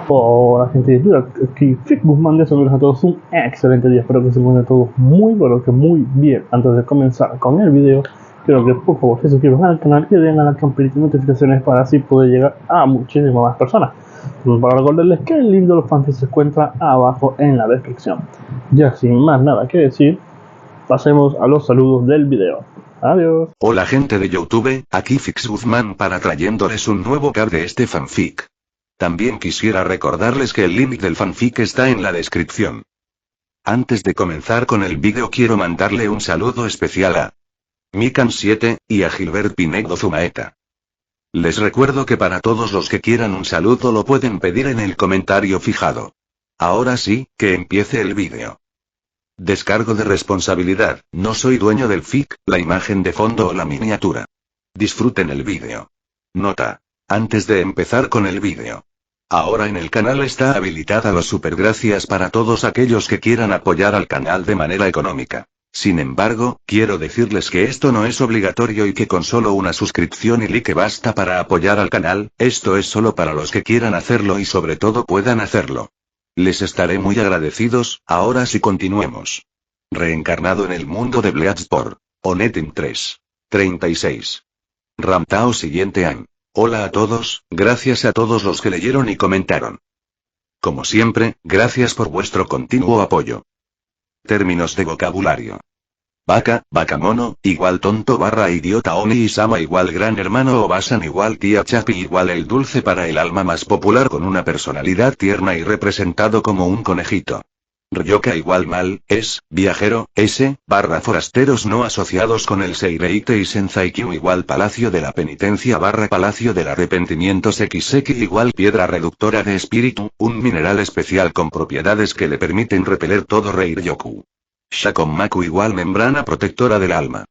Hola gente de YouTube, aquí Fick Guzmán, deseándoles a todos un excelente día. Espero que se encuentren todos muy pero que muy bien. Antes de comenzar con el video, quiero que por favor se suscriban al canal y den a la campanita de notificaciones para así poder llegar a muchísimas más personas. Para recordarles que el link de los fanfics se encuentra abajo en la descripción. Ya sin más nada que decir, pasemos a los saludos del video. Adiós. Hola gente de YouTube, aquí Fix Guzmán para trayéndoles un nuevo card de este fanfic. También quisiera recordarles que el link del fanfic está en la descripción. Antes de comenzar con el vídeo quiero mandarle un saludo especial a Mikan7, y a Gilbert Pinedo Zumaeta. Les recuerdo que para todos los que quieran un saludo lo pueden pedir en el comentario fijado. Ahora sí, que empiece el vídeo. Descargo de responsabilidad, no soy dueño del fic, la imagen de fondo o la miniatura. Disfruten el vídeo. Nota. Antes de empezar con el vídeo. Ahora en el canal está habilitada los supergracias para todos aquellos que quieran apoyar al canal de manera económica. Sin embargo, quiero decirles que esto no es obligatorio y que con solo una suscripción y like basta para apoyar al canal, esto es solo para los que quieran hacerlo y sobre todo puedan hacerlo. Les estaré muy agradecidos. Ahora sí continuemos. Reencarnado en el mundo de Bleach por Onetim 3. 36. Ramtao siguiente año. Hola a todos, gracias a todos los que leyeron y comentaron. Como siempre, gracias por vuestro continuo apoyo. Términos de vocabulario. Vaca, vacamono, igual tonto barra idiota Oni Isama igual gran hermano Obasan igual tía Chapi igual el dulce para el alma más popular con una personalidad tierna y representado como un conejito. Ryoka igual mal, es, viajero, S, barra forasteros no asociados con el Seireite y Senzaikyu igual palacio de la penitencia barra palacio del arrepentimiento Sekiseki igual piedra reductora de espíritu, un mineral especial con propiedades que le permiten repeler todo Reiryoku. Shakonmaku igual membrana protectora del alma.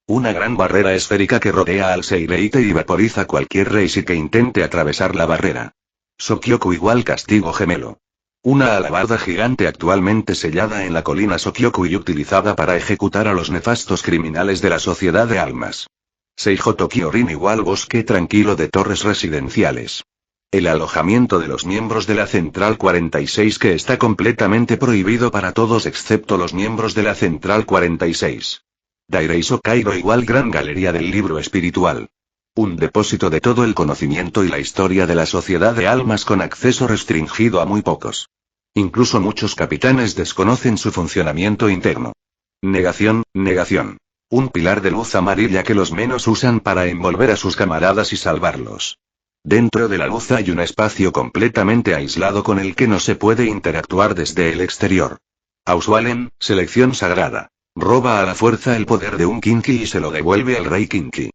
Una gran barrera esférica que rodea al Seireite y vaporiza cualquier Reishi que intente atravesar la barrera. Sokyoku igual castigo gemelo. Una alabarda gigante actualmente sellada en la colina Sokyoku y utilizada para ejecutar a los nefastos criminales de la sociedad de almas. Seijoto Kyorin igual bosque tranquilo de torres residenciales. El alojamiento de los miembros de la Central 46 que está completamente prohibido para todos excepto los miembros de la Central 46. Daireiso Kairo igual gran galería del libro espiritual. Un depósito de todo el conocimiento y la historia de la sociedad de almas con acceso restringido a muy pocos. Incluso muchos capitanes desconocen su funcionamiento interno. Negación, negación. Un pilar de luz amarilla que los menos usan para envolver a sus camaradas y salvarlos. Dentro de la luz hay un espacio completamente aislado con el que no se puede interactuar desde el exterior. Auswalen, selección sagrada. Roba a la fuerza el poder de un Kinki y se lo devuelve al rey Kinki.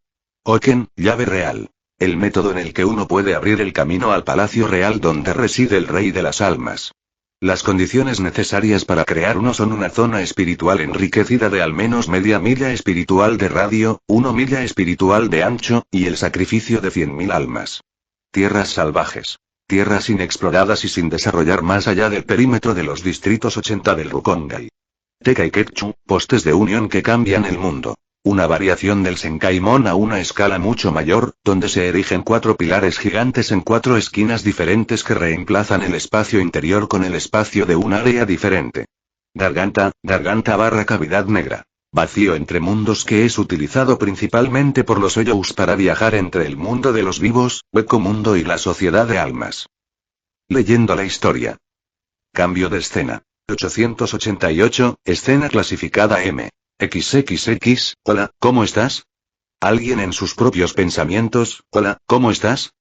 Oken, llave real. El método en el que uno puede abrir el camino al palacio real donde reside el rey de las almas. Las condiciones necesarias para crear uno son una zona espiritual enriquecida de al menos media milla espiritual de radio, 1 milla espiritual de ancho, y el sacrificio de 100.000 almas. Tierras salvajes. Tierras inexploradas y sin desarrollar más allá del perímetro de los distritos 80 del Rukongai. Tekai Ketchu, postes de unión que cambian el mundo. Una variación del Senkaimon a una escala mucho mayor, donde se erigen 4 pilares gigantes en 4 esquinas diferentes que reemplazan el espacio interior con el espacio de un área diferente. Garganta barra cavidad negra. Vacío entre mundos que es utilizado principalmente por los Oyous para viajar entre el mundo de los vivos, Hueco Mundo y la sociedad de almas. Leyendo la historia. Cambio de escena. 888, escena clasificada M. XXX, hola, ¿cómo estás? ¿Alguien en sus propios pensamientos? Hola, ¿cómo estás?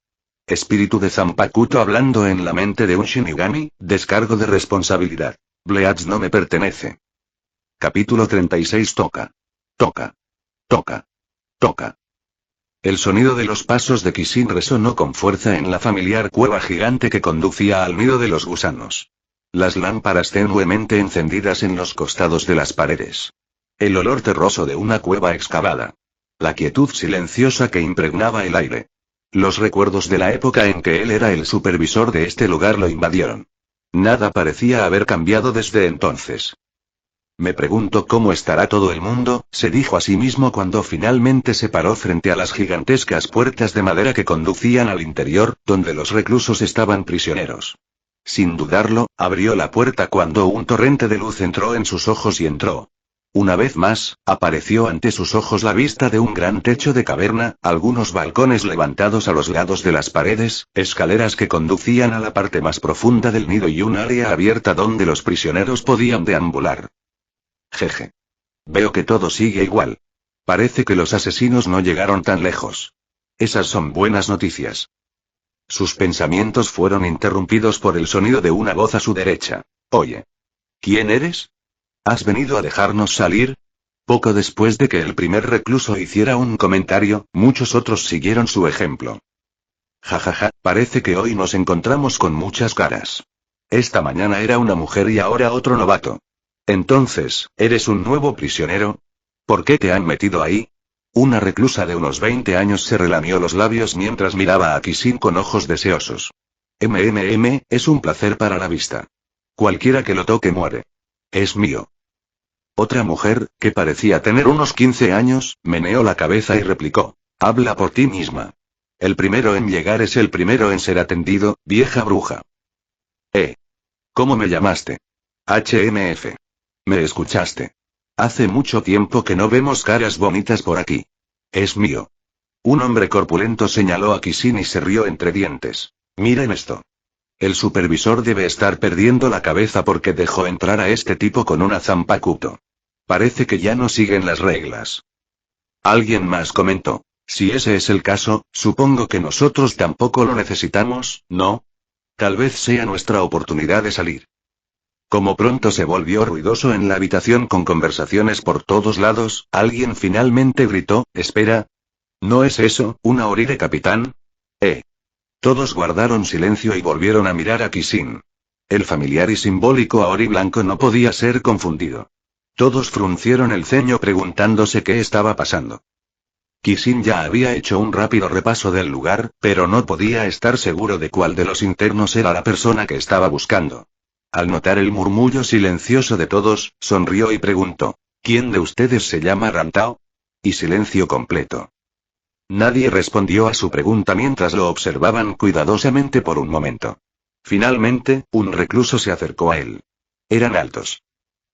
Espíritu de Zanpakuto hablando en la mente de un Shinigami, descargo de responsabilidad. Bleach no me pertenece. Capítulo 36 toca. Toca. Toca. Toca. El sonido de los pasos de Kishin resonó con fuerza en la familiar cueva gigante que conducía al nido de los gusanos. Las lámparas tenuemente encendidas en los costados de las paredes. El olor terroso de una cueva excavada. La quietud silenciosa que impregnaba el aire. Los recuerdos de la época en que él era el supervisor de este lugar lo invadieron. Nada parecía haber cambiado desde entonces. Me pregunto cómo estará todo el mundo, se dijo a sí mismo cuando finalmente se paró frente a las gigantescas puertas de madera que conducían al interior, donde los reclusos estaban prisioneros. Sin dudarlo, abrió la puerta cuando un torrente de luz entró en sus ojos y entró. Una vez más, apareció ante sus ojos la vista de un gran techo de caverna, algunos balcones levantados a los lados de las paredes, escaleras que conducían a la parte más profunda del nido y un área abierta donde los prisioneros podían deambular. Jeje. Veo que todo sigue igual. Parece que los asesinos no llegaron tan lejos. Esas son buenas noticias. Sus pensamientos fueron interrumpidos por el sonido de una voz a su derecha. Oye. ¿Quién eres? ¿Has venido a dejarnos salir? Poco después de que el primer recluso hiciera un comentario, muchos otros siguieron su ejemplo. Jajaja, parece que hoy nos encontramos con muchas caras. Esta mañana era una mujer y ahora otro novato. Entonces, ¿eres un nuevo prisionero? ¿Por qué te han metido ahí? Una reclusa de unos 20 años se relamió los labios mientras miraba a Kisin con ojos deseosos. Es un placer para la vista. Cualquiera que lo toque muere. Es mío. Otra mujer, que parecía tener unos 15 años, meneó la cabeza y replicó. Habla por ti misma. El primero en llegar es el primero en ser atendido, vieja bruja. ¿Cómo me llamaste? HMF. ¿Me escuchaste? Hace mucho tiempo que no vemos caras bonitas por aquí. Es mío. Un hombre corpulento señaló a Kisin y se rió entre dientes. Miren esto. El supervisor debe estar perdiendo la cabeza porque dejó entrar a este tipo con una zanpakuto. Parece que ya no siguen las reglas. Alguien más comentó. Si ese es el caso, supongo que nosotros tampoco lo necesitamos, ¿no? Tal vez sea nuestra oportunidad de salir. Como pronto se volvió ruidoso en la habitación con conversaciones por todos lados, alguien finalmente gritó, espera. ¿No es eso, una orire capitán? Todos guardaron silencio y volvieron a mirar a Kisin. El familiar y simbólico Aori blanco no podía ser confundido. Todos fruncieron el ceño preguntándose qué estaba pasando. Kisin ya había hecho un rápido repaso del lugar, pero no podía estar seguro de cuál de los internos era la persona que estaba buscando. Al notar el murmullo silencioso de todos, sonrió y preguntó, ¿quién de ustedes se llama Rantao? Y silencio completo. Nadie respondió a su pregunta mientras lo observaban cuidadosamente por un momento. Finalmente, un recluso se acercó a él. Eran altos.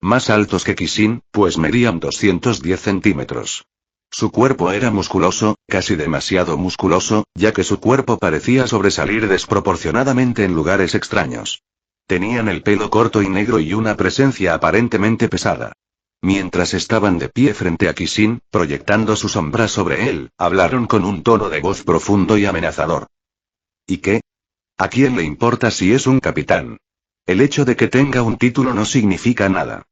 Más altos que Kisin, pues medían 210 centímetros. Su cuerpo era musculoso, casi demasiado musculoso, ya que su cuerpo parecía sobresalir desproporcionadamente en lugares extraños. Tenían el pelo corto y negro y una presencia aparentemente pesada. Mientras estaban de pie frente a Kisin, proyectando su sombra sobre él, hablaron con un tono de voz profundo y amenazador. ¿Y qué? ¿A quién le importa si es un capitán? El hecho de que tenga un título no significa nada.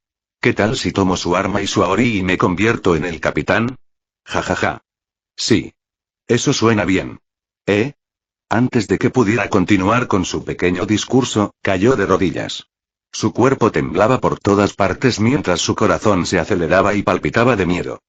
¿Qué tal si tomo su arma y su Aori y me convierto en el capitán? Jajaja. Sí. Eso suena bien. Antes de que pudiera continuar con su pequeño discurso, cayó de rodillas. Su cuerpo temblaba por todas partes mientras su corazón se aceleraba y palpitaba de miedo.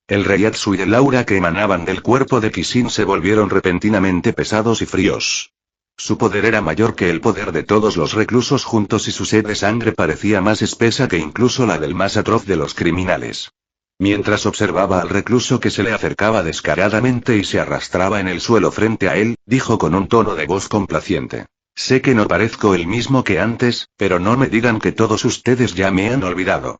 El reiatsu y el aura que emanaban del cuerpo de Kisin se volvieron repentinamente pesados y fríos. Su poder era mayor que el poder de todos los reclusos juntos y su sed de sangre parecía más espesa que incluso la del más atroz de los criminales. Mientras observaba al recluso que se le acercaba descaradamente y se arrastraba en el suelo frente a él, dijo con un tono de voz complaciente. Sé que no parezco el mismo que antes, pero no me digan que todos ustedes ya me han olvidado.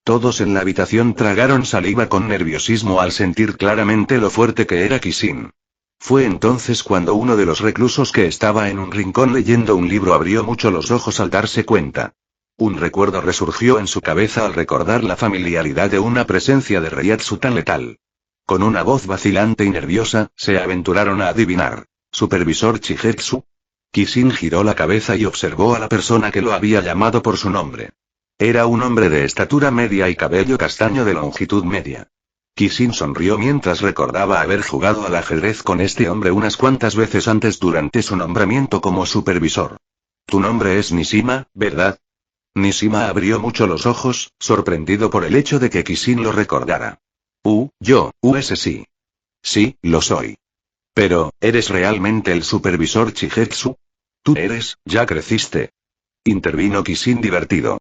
Todos en la habitación tragaron saliva con nerviosismo al sentir claramente lo fuerte que era Kisin. Fue entonces cuando uno de los reclusos que estaba en un rincón leyendo un libro abrió mucho los ojos al darse cuenta. Un recuerdo resurgió en su cabeza al recordar la familiaridad de una presencia de reiatsu tan letal. Con una voz vacilante y nerviosa, se aventuraron a adivinar. ¿Supervisor Chigetsu? Kisin giró la cabeza y observó a la persona que lo había llamado por su nombre. Era un hombre de estatura media y cabello castaño de longitud media. Kisin sonrió mientras recordaba haber jugado al ajedrez con este hombre unas cuantas veces antes durante su nombramiento como supervisor. Tu nombre es Nishima, ¿verdad? Nishima abrió mucho los ojos, sorprendido por el hecho de que Kisin lo recordara. Sí. Sí, lo soy. Pero, ¿eres realmente el supervisor Chigetsu? Tú eres, ya creciste. Intervino Kisin divertido.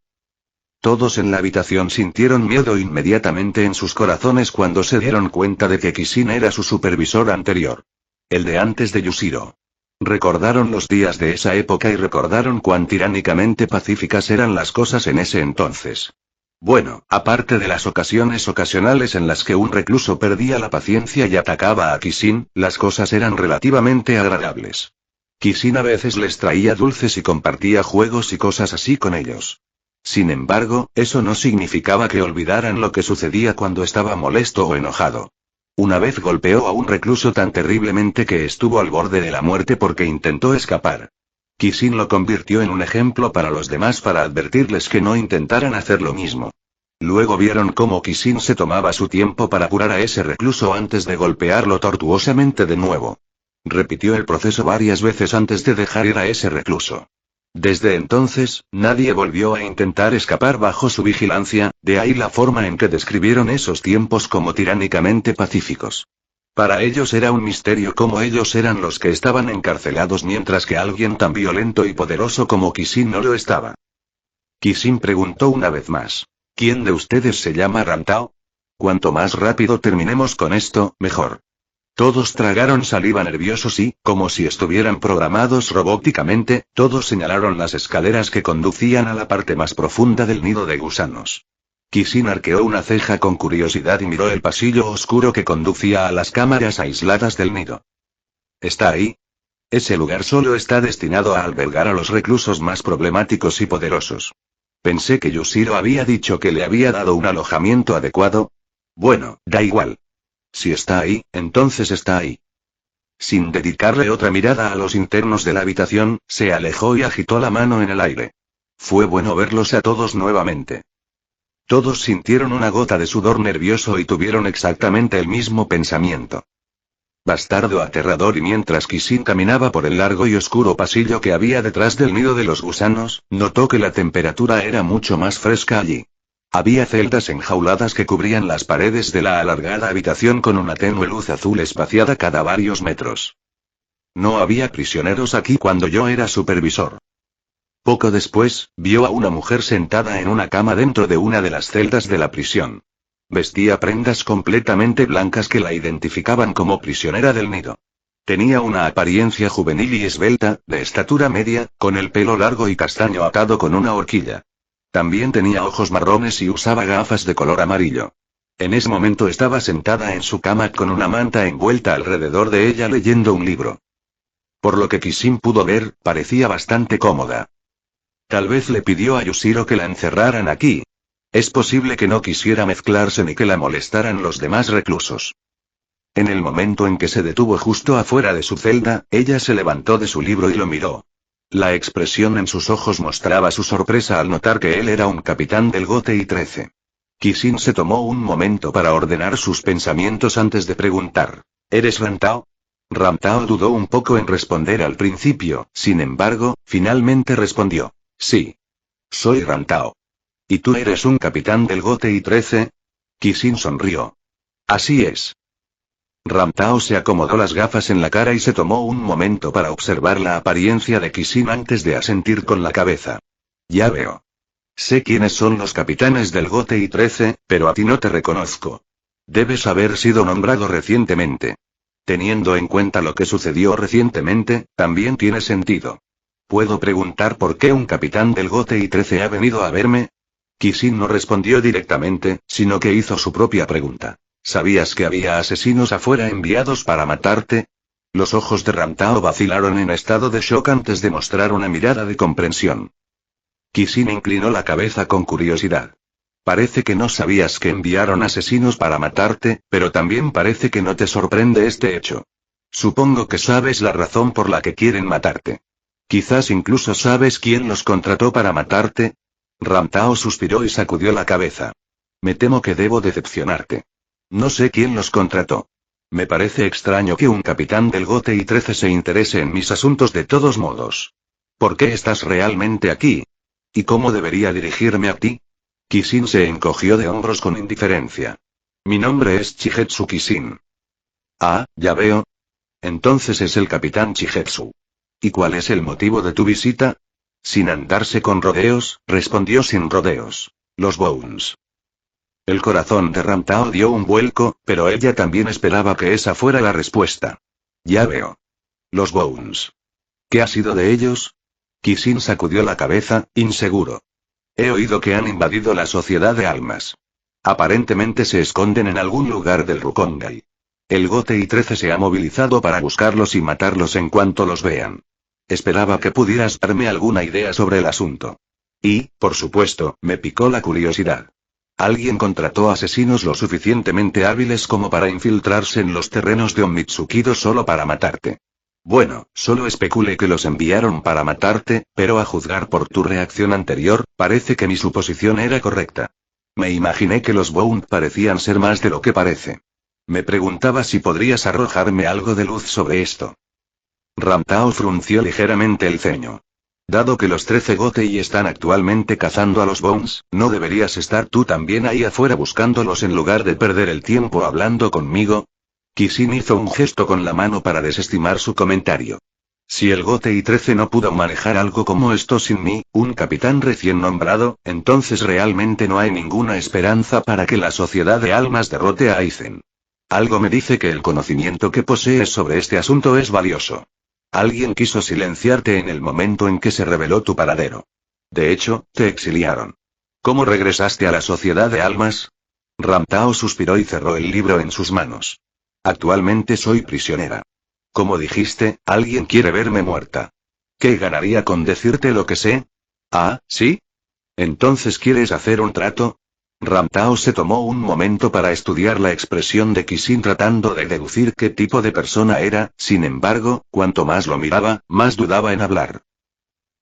Todos en la habitación sintieron miedo inmediatamente en sus corazones cuando se dieron cuenta de que Kisin era su supervisor anterior. El de antes de Yushiro. Recordaron los días de esa época y recordaron cuán tiránicamente pacíficas eran las cosas en ese entonces. Bueno, aparte de las ocasiones ocasionales en las que un recluso perdía la paciencia y atacaba a Kisin, las cosas eran relativamente agradables. Kisin a veces les traía dulces y compartía juegos y cosas así con ellos. Sin embargo, eso no significaba que olvidaran lo que sucedía cuando estaba molesto o enojado. Una vez golpeó a un recluso tan terriblemente que estuvo al borde de la muerte porque intentó escapar. Kisin lo convirtió en un ejemplo para los demás para advertirles que no intentaran hacer lo mismo. Luego vieron cómo Kisin se tomaba su tiempo para curar a ese recluso antes de golpearlo tortuosamente de nuevo. Repitió el proceso varias veces antes de dejar ir a ese recluso. Desde entonces, nadie volvió a intentar escapar bajo su vigilancia, de ahí la forma en que describieron esos tiempos como tiránicamente pacíficos. Para ellos era un misterio cómo ellos eran los que estaban encarcelados mientras que alguien tan violento y poderoso como Kisin no lo estaba. Kisin preguntó una vez más. ¿Quién de ustedes se llama Ramtao? Cuanto más rápido terminemos con esto, mejor. Todos tragaron saliva nerviosos y, como si estuvieran programados robóticamente, todos señalaron las escaleras que conducían a la parte más profunda del nido de gusanos. Kisin arqueó una ceja con curiosidad y miró el pasillo oscuro que conducía a las cámaras aisladas del nido. ¿Está ahí? Ese lugar solo está destinado a albergar a los reclusos más problemáticos y poderosos. Pensé que Yushiro había dicho que le había dado un alojamiento adecuado. Bueno, da igual. Si está ahí, entonces está ahí. Sin dedicarle otra mirada a los internos de la habitación, se alejó y agitó la mano en el aire. Fue bueno verlos a todos nuevamente. Todos sintieron una gota de sudor nervioso y tuvieron exactamente el mismo pensamiento. Bastardo aterrador. Y mientras Kisin caminaba por el largo y oscuro pasillo que había detrás del nido de los gusanos, notó que la temperatura era mucho más fresca allí. Había celdas enjauladas que cubrían las paredes de la alargada habitación con una tenue luz azul espaciada cada varios metros. No había prisioneros aquí cuando yo era supervisor. Poco después, vio a una mujer sentada en una cama dentro de una de las celdas de la prisión. Vestía prendas completamente blancas que la identificaban como prisionera del nido. Tenía una apariencia juvenil y esbelta, de estatura media, con el pelo largo y castaño atado con una horquilla. También tenía ojos marrones y usaba gafas de color amarillo. En ese momento estaba sentada en su cama con una manta envuelta alrededor de ella leyendo un libro. Por lo que Kisin pudo ver, parecía bastante cómoda. Tal vez le pidió a Yushiro que la encerraran aquí. Es posible que no quisiera mezclarse ni que la molestaran los demás reclusos. En el momento en que se detuvo justo afuera de su celda, ella se levantó de su libro y lo miró. La expresión en sus ojos mostraba su sorpresa al notar que él era un capitán del GOTEI 13. Kisin se tomó un momento para ordenar sus pensamientos antes de preguntar. ¿Eres Ramtao? Ramtao dudó un poco en responder al principio, sin embargo, finalmente respondió. Sí. Soy Ramtao. ¿Y tú eres un capitán del GOTEI 13? Kisin sonrió. Así es. Ramtao se acomodó las gafas en la cara y se tomó un momento para observar la apariencia de Kisin antes de asentir con la cabeza. Ya veo. Sé quiénes son los capitanes del GOTEI 13, pero a ti no te reconozco. Debes haber sido nombrado recientemente. Teniendo en cuenta lo que sucedió recientemente, también tiene sentido. ¿Puedo preguntar por qué un capitán del GOTEI 13 ha venido a verme? Kisin no respondió directamente, sino que hizo su propia pregunta. ¿Sabías que había asesinos afuera enviados para matarte? Los ojos de Ramtao vacilaron en estado de shock antes de mostrar una mirada de comprensión. Kisin inclinó la cabeza con curiosidad. Parece que no sabías que enviaron asesinos para matarte, pero también parece que no te sorprende este hecho. Supongo que sabes la razón por la que quieren matarte. Quizás incluso sabes quién los contrató para matarte. Ramtao suspiró y sacudió la cabeza. Me temo que debo decepcionarte. No sé quién los contrató. Me parece extraño que un capitán del GOTEI 13 se interese en mis asuntos de todos modos. ¿Por qué estás realmente aquí? ¿Y cómo debería dirigirme a ti? Kisin se encogió de hombros con indiferencia. Mi nombre es Chigetsu Kisin. Ah, ya veo. Entonces es el capitán Chigetsu. ¿Y cuál es el motivo de tu visita? Sin andarse con rodeos, respondió sin rodeos. Los Bones. El corazón de Ramtao dio un vuelco, pero ella también esperaba que esa fuera la respuesta. Ya veo. Los Bones. ¿Qué ha sido de ellos? Kishin sacudió la cabeza, inseguro. He oído que han invadido la sociedad de almas. Aparentemente se esconden en algún lugar del Rukongai. El Gotei 13 se ha movilizado para buscarlos y matarlos en cuanto los vean. Esperaba que pudieras darme alguna idea sobre el asunto. Y, por supuesto, me picó la curiosidad. Alguien contrató asesinos lo suficientemente hábiles como para infiltrarse en los terrenos de Onmitsukido solo para matarte. Bueno, solo especulé que los enviaron para matarte, pero a juzgar por tu reacción anterior, parece que mi suposición era correcta. Me imaginé que los Bond parecían ser más de lo que parece. Me preguntaba si podrías arrojarme algo de luz sobre esto. Ramtao frunció ligeramente el ceño. Dado que los 13 Gotei están actualmente cazando a los Bones, ¿no deberías estar tú también ahí afuera buscándolos en lugar de perder el tiempo hablando conmigo? Kishin hizo un gesto con la mano para desestimar su comentario. Si el Gotei 13 no pudo manejar algo como esto sin mí, un capitán recién nombrado, entonces realmente no hay ninguna esperanza para que la sociedad de almas derrote a Aizen. Algo me dice que el conocimiento que posees sobre este asunto es valioso. Alguien quiso silenciarte en el momento en que se reveló tu paradero. De hecho, te exiliaron. ¿Cómo regresaste a la sociedad de almas? Ramtao suspiró y cerró el libro en sus manos. Actualmente soy prisionera. Como dijiste, alguien quiere verme muerta. ¿Qué ganaría con decirte lo que sé? Ah, ¿sí? ¿Entonces quieres hacer un trato? Ramtao se tomó un momento para estudiar la expresión de Kishin tratando de deducir qué tipo de persona era, sin embargo, cuanto más lo miraba, más dudaba en hablar.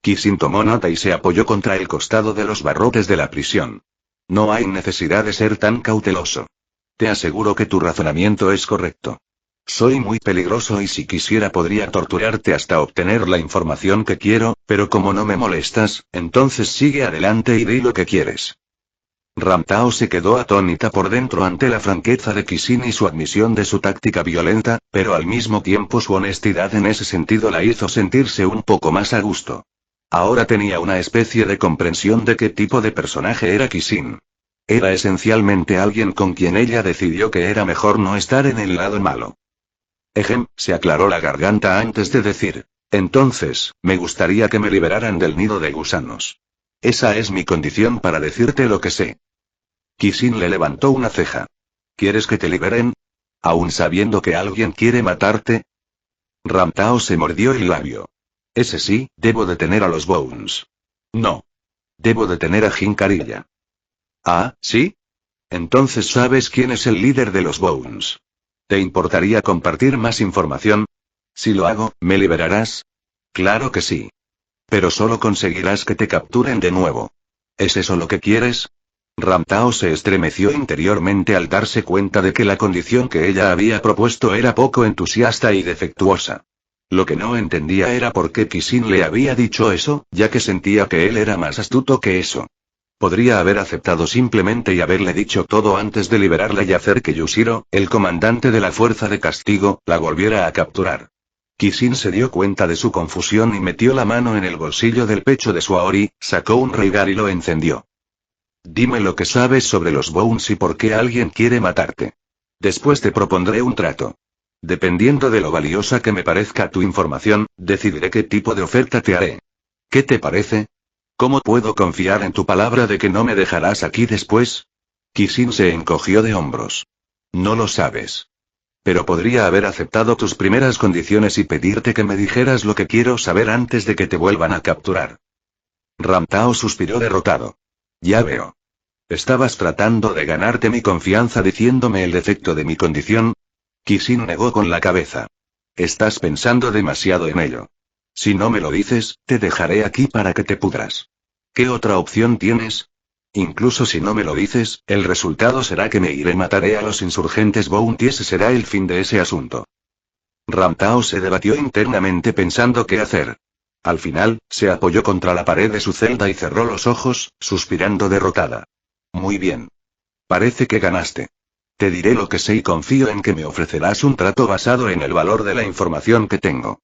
Kishin tomó nota y se apoyó contra el costado de los barrotes de la prisión. No hay necesidad de ser tan cauteloso. Te aseguro que tu razonamiento es correcto. Soy muy peligroso y si quisiera podría torturarte hasta obtener la información que quiero, pero como no me molestas, entonces sigue adelante y di lo que quieres. Ramtao se quedó atónita por dentro ante la franqueza de Kishin y su admisión de su táctica violenta, pero al mismo tiempo su honestidad en ese sentido la hizo sentirse un poco más a gusto. Ahora tenía una especie de comprensión de qué tipo de personaje era Kishin. Era esencialmente alguien con quien ella decidió que era mejor no estar en el lado malo. Se aclaró la garganta antes de decir. Entonces, me gustaría que me liberaran del nido de gusanos. Esa es mi condición para decirte lo que sé. Kishin le levantó una ceja. ¿Quieres que te liberen? ¿Aún sabiendo que alguien quiere matarte? Ramtao se mordió el labio. Ese sí, debo detener a los Bones. No. Debo detener a Jinkarilla. Ah, ¿sí? Entonces sabes quién es el líder de los Bones. ¿Te importaría compartir más información? Si lo hago, ¿me liberarás? Claro que sí. Pero solo conseguirás que te capturen de nuevo. ¿Es eso lo que quieres? Ramtao se estremeció interiormente al darse cuenta de que la condición que ella había propuesto era poco entusiasta y defectuosa. Lo que no entendía era por qué Kishin le había dicho eso, ya que sentía que él era más astuto que eso. Podría haber aceptado simplemente y haberle dicho todo antes de liberarla y hacer que Yushiro, el comandante de la fuerza de castigo, la volviera a capturar. Kishin se dio cuenta de su confusión y metió la mano en el bolsillo del pecho de su Aori, sacó un Reigar y lo encendió. Dime lo que sabes sobre los Bones y por qué alguien quiere matarte. Después te propondré un trato. Dependiendo de lo valiosa que me parezca tu información, decidiré qué tipo de oferta te haré. ¿Qué te parece? ¿Cómo puedo confiar en tu palabra de que no me dejarás aquí después? Kishin se encogió de hombros. No lo sabes. Pero podría haber aceptado tus primeras condiciones y pedirte que me dijeras lo que quiero saber antes de que te vuelvan a capturar. Ramtao suspiró derrotado. Ya veo. ¿Estabas tratando de ganarte mi confianza diciéndome el defecto de mi condición? Kishin negó con la cabeza. Estás pensando demasiado en ello. Si no me lo dices, te dejaré aquí para que te pudras. ¿Qué otra opción tienes? Incluso si no me lo dices, el resultado será que me iré y mataré a los insurgentes Bounty y ese será el fin de ese asunto. Ramtao se debatió internamente pensando qué hacer. Al final, se apoyó contra la pared de su celda y cerró los ojos, suspirando derrotada. Muy bien. Parece que ganaste. Te diré lo que sé y confío en que me ofrecerás un trato basado en el valor de la información que tengo.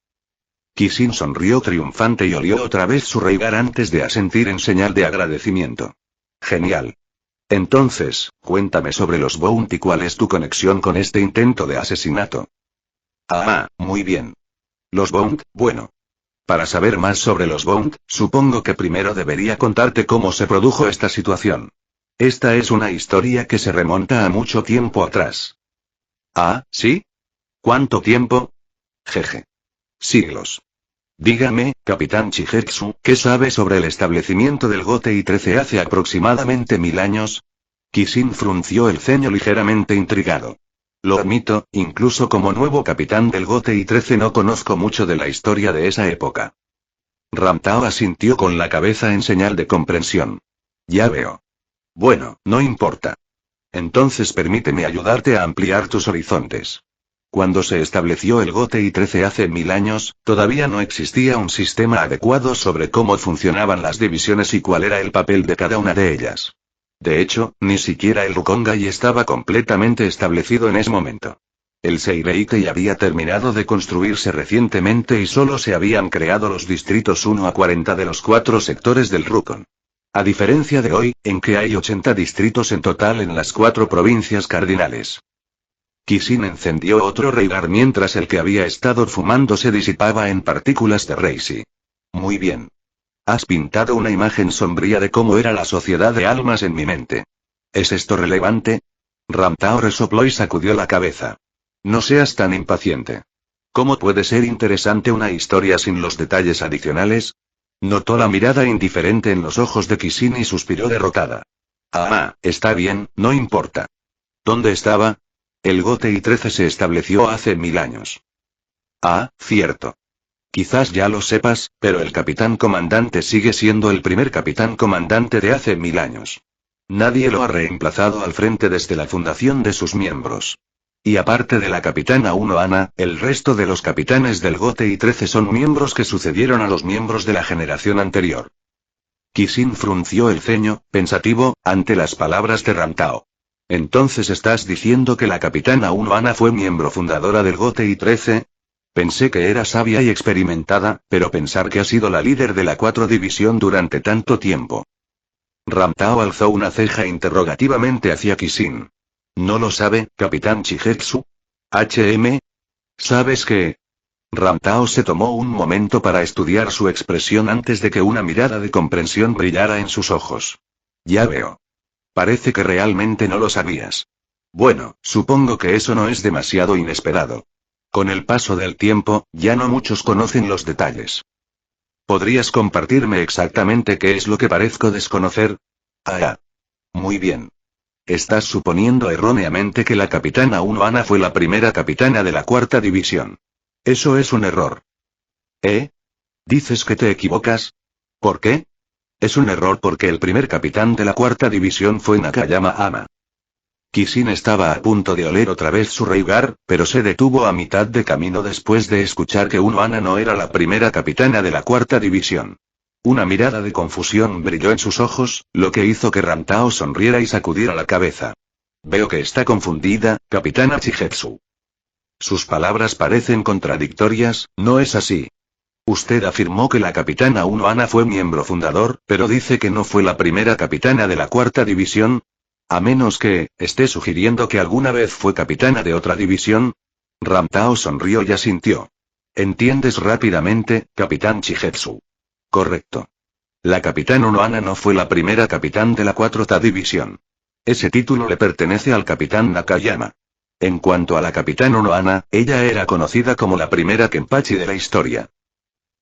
Kishin sonrió triunfante y olió otra vez su Reigar antes de asentir en señal de agradecimiento. Genial. Entonces, cuéntame sobre los Bounty y cuál es tu conexión con este intento de asesinato. Ah, muy bien. Los Bounty, bueno. Para saber más sobre los Bond, supongo que primero debería contarte cómo se produjo esta situación. Esta es una historia que se remonta a mucho tiempo atrás. Ah, ¿sí? ¿Cuánto tiempo? Jeje. Siglos. Dígame, Capitán Chigetsu, ¿qué sabe sobre el establecimiento del GOTEI 13 hace aproximadamente 1000 años? Kishin frunció el ceño ligeramente intrigado. Lo admito, incluso como nuevo capitán del GOTEI 13 no conozco mucho de la historia de esa época. Ramtao asintió con la cabeza en señal de comprensión. Ya veo. Bueno, no importa. Entonces permíteme ayudarte a ampliar tus horizontes. Cuando se estableció el GOTEI 13 hace 1000 años, todavía no existía un sistema adecuado sobre cómo funcionaban las divisiones y cuál era el papel de cada una de ellas. De hecho, ni siquiera el Rukongai estaba completamente establecido en ese momento. El Seireikei había terminado de construirse recientemente y solo se habían creado los distritos 1 a 40 de los 4 sectores del Rukon. A diferencia de hoy, en que hay 80 distritos en total en las 4 provincias cardinales. Kishin encendió otro reigar mientras el que había estado fumando se disipaba en partículas de Reisi. Muy bien. Has pintado una imagen sombría de cómo era la sociedad de almas en mi mente. ¿Es esto relevante? Ramtao resopló y sacudió la cabeza. No seas tan impaciente. ¿Cómo puede ser interesante una historia sin los detalles adicionales? Notó la mirada indiferente en los ojos de Kishin y suspiró derrotada. Ah, está bien, no importa. ¿Dónde estaba? El GOTEI 13 se estableció hace 1000 años. Ah, cierto. Quizás ya lo sepas, pero el capitán comandante sigue siendo el primer capitán comandante de hace 1000 años. Nadie lo ha reemplazado al frente desde la fundación de sus miembros. Y aparte de la capitana 1 Ana, el resto de los capitanes del GOTEI 13 son miembros que sucedieron a los miembros de la generación anterior. Kishin frunció el ceño, pensativo, ante las palabras de Ramtao. ¿Entonces estás diciendo que la capitana 1 Ana fue miembro fundadora del GOTEI 13? Pensé que era sabia y experimentada, pero pensar que ha sido la líder de la 4 división durante tanto tiempo. Ramtao alzó una ceja interrogativamente hacia Kishin. ¿No lo sabe, Capitán Chigetsu? ¿HM? ¿Sabes qué? Ramtao se tomó un momento para estudiar su expresión antes de que una mirada de comprensión brillara en sus ojos. Ya veo. Parece que realmente no lo sabías. Bueno, supongo que eso no es demasiado inesperado. Con el paso del tiempo, ya no muchos conocen los detalles. ¿Podrías compartirme exactamente qué es lo que parezco desconocer? Ah. Muy bien. Estás suponiendo erróneamente que la capitana 1 Ana fue la primera capitana de la 4ª división. Eso es un error. ¿Eh? ¿Dices que te equivocas? ¿Por qué? Es un error porque el primer capitán de la 4ª división fue Nakayama Ama. Kishin estaba a punto de oler otra vez su reigar, pero se detuvo a mitad de camino después de escuchar que Uno Ana no era la primera capitana de la 4ª división. Una mirada de confusión brilló en sus ojos, lo que hizo que Ramtao sonriera y sacudiera la cabeza. Veo que está confundida, capitana Chigetsu. Sus palabras parecen contradictorias, ¿no es así? Usted afirmó que la capitana Uno Ana fue miembro fundador, pero dice que no fue la primera capitana de la 4ª división. A menos que, esté sugiriendo que alguna vez fue capitana de otra división. Ramtao sonrió y asintió. ¿Entiendes rápidamente, capitán Chigetsu? Correcto. La capitana Uno Ana no fue la primera capitán de la 4ª división. Ese título le pertenece al capitán Nakayama. En cuanto a la capitana Uno Ana, ella era conocida como la primera Kenpachi de la historia.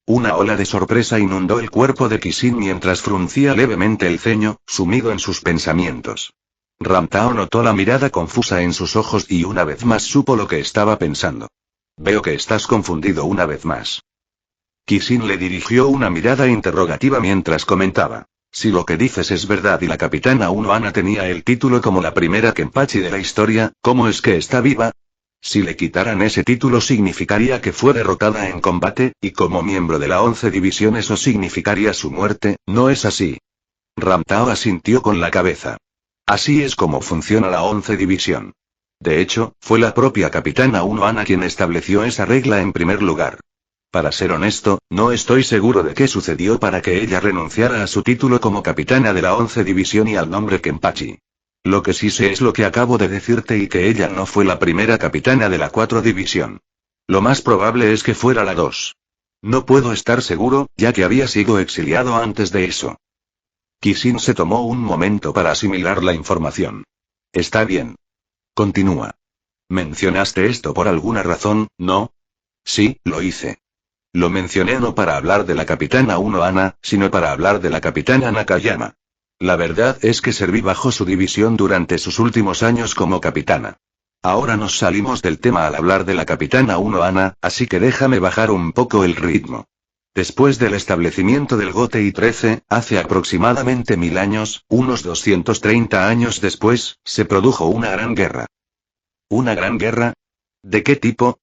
Una ola de sorpresa inundó el cuerpo de Kishin mientras fruncía levemente el ceño, sumido en sus pensamientos. Ramtao notó la mirada confusa en sus ojos y una vez más supo lo que estaba pensando. Veo que estás confundido una vez más. Kishin le dirigió una mirada interrogativa mientras comentaba. Si lo que dices es verdad y la capitana Uno Ana tenía el título como la primera Kenpachi de la historia, ¿cómo es que está viva? Si le quitaran ese título significaría que fue derrotada en combate, y como miembro de la 11 división eso significaría su muerte, ¿no es así? Ramtao asintió con la cabeza. Así es como funciona la 11 división. De hecho, fue la propia capitana Uno Ana quien estableció esa regla en primer lugar. Para ser honesto, no estoy seguro de qué sucedió para que ella renunciara a su título como capitana de la 11 división y al nombre Kenpachi. Lo que sí sé es lo que acabo de decirte y que ella no fue la primera capitana de la 4 división. Lo más probable es que fuera la 2. No puedo estar seguro, ya que había sido exiliado antes de eso. Kishin se tomó un momento para asimilar la información. Está bien. Continúa. ¿Mencionaste esto por alguna razón, no? Sí, lo hice. Lo mencioné no para hablar de la capitana Uno Ana, sino para hablar de la capitana Nakayama. La verdad es que serví bajo su división durante sus últimos años como capitana. Ahora nos salimos del tema al hablar de la capitana Uno Ana, así que déjame bajar un poco el ritmo. Después del establecimiento del GOTEI 13, hace aproximadamente 1000 años, unos 230 años después, se produjo una gran guerra. ¿Una gran guerra? ¿De qué tipo?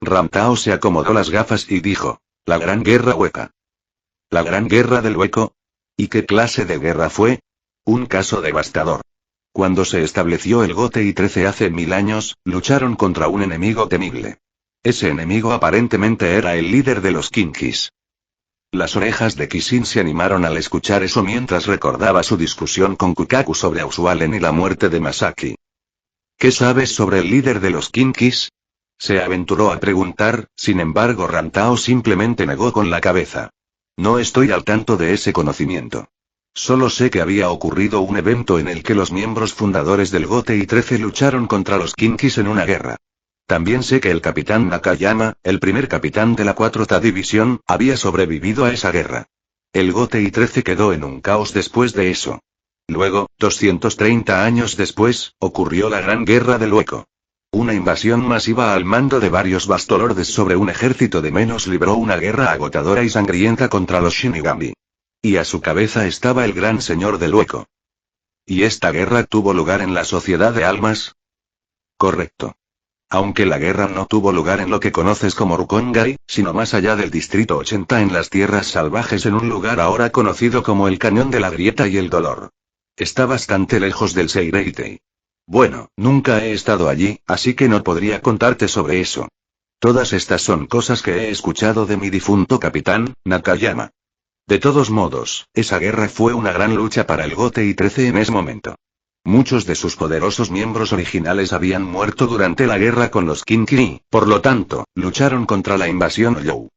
Ramtao se acomodó las gafas y dijo: la Gran Guerra Hueca. ¿La Gran Guerra del Hueco? ¿Y qué clase de guerra fue? Un caso devastador. Cuando se estableció el GOTEI 13 hace 1000 años, lucharon contra un enemigo temible. Ese enemigo aparentemente era el líder de los Kinkis. Las orejas de Kishin se animaron al escuchar eso mientras recordaba su discusión con Kukaku sobre Ausualen y la muerte de Masaki. ¿Qué sabes sobre el líder de los Kinkis? Se aventuró a preguntar, sin embargo Ramtao simplemente negó con la cabeza. No estoy al tanto de ese conocimiento. Solo sé que había ocurrido un evento en el que los miembros fundadores del GOTEI 13 lucharon contra los Kinkis en una guerra. También sé que el capitán Nakayama, el primer capitán de la 4ª división, había sobrevivido a esa guerra. El GOTEI 13 quedó en un caos después de eso. Luego, 230 años después, ocurrió la Gran Guerra del Hueco. Una invasión masiva al mando de varios Bastolordes sobre un ejército de menos libró una guerra agotadora y sangrienta contra los Shinigami. Y a su cabeza estaba el gran señor del Hueco. ¿Y esta guerra tuvo lugar en la Sociedad de Almas? Correcto. Aunque la guerra no tuvo lugar en lo que conoces como Rukongai, sino más allá del Distrito 80 en las tierras salvajes en un lugar ahora conocido como el Cañón de la Grieta y el Dolor. Está bastante lejos del Seireitei. Bueno, nunca he estado allí, así que no podría contarte sobre eso. Todas estas son cosas que he escuchado de mi difunto capitán, Nakayama. De todos modos, esa guerra fue una gran lucha para el GOTEI 13 en ese momento. Muchos de sus poderosos miembros originales habían muerto durante la guerra con los Kinki, por lo tanto, lucharon contra la invasión Ouyou.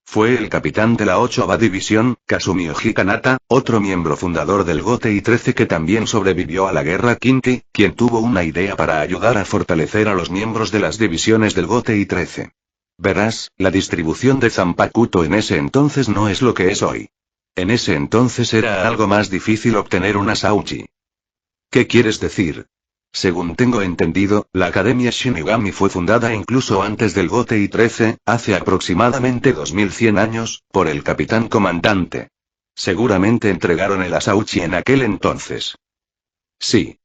Fue el capitán de la 8ª división, Kazumioji Kanata, otro miembro fundador del GOTEI 13 que también sobrevivió a la guerra Kinki, quien tuvo una idea para ayudar a fortalecer a los miembros de las divisiones del GOTEI 13. Verás, la distribución de Zanpakuto en ese entonces no es lo que es hoy. En ese entonces era algo más difícil obtener una Sauchi. ¿Qué quieres decir? Según tengo entendido, la Academia Shinigami fue fundada incluso antes del GOTEI 13, hace aproximadamente 2100 años, por el capitán comandante. Seguramente entregaron el Asauchi en aquel entonces. Sí.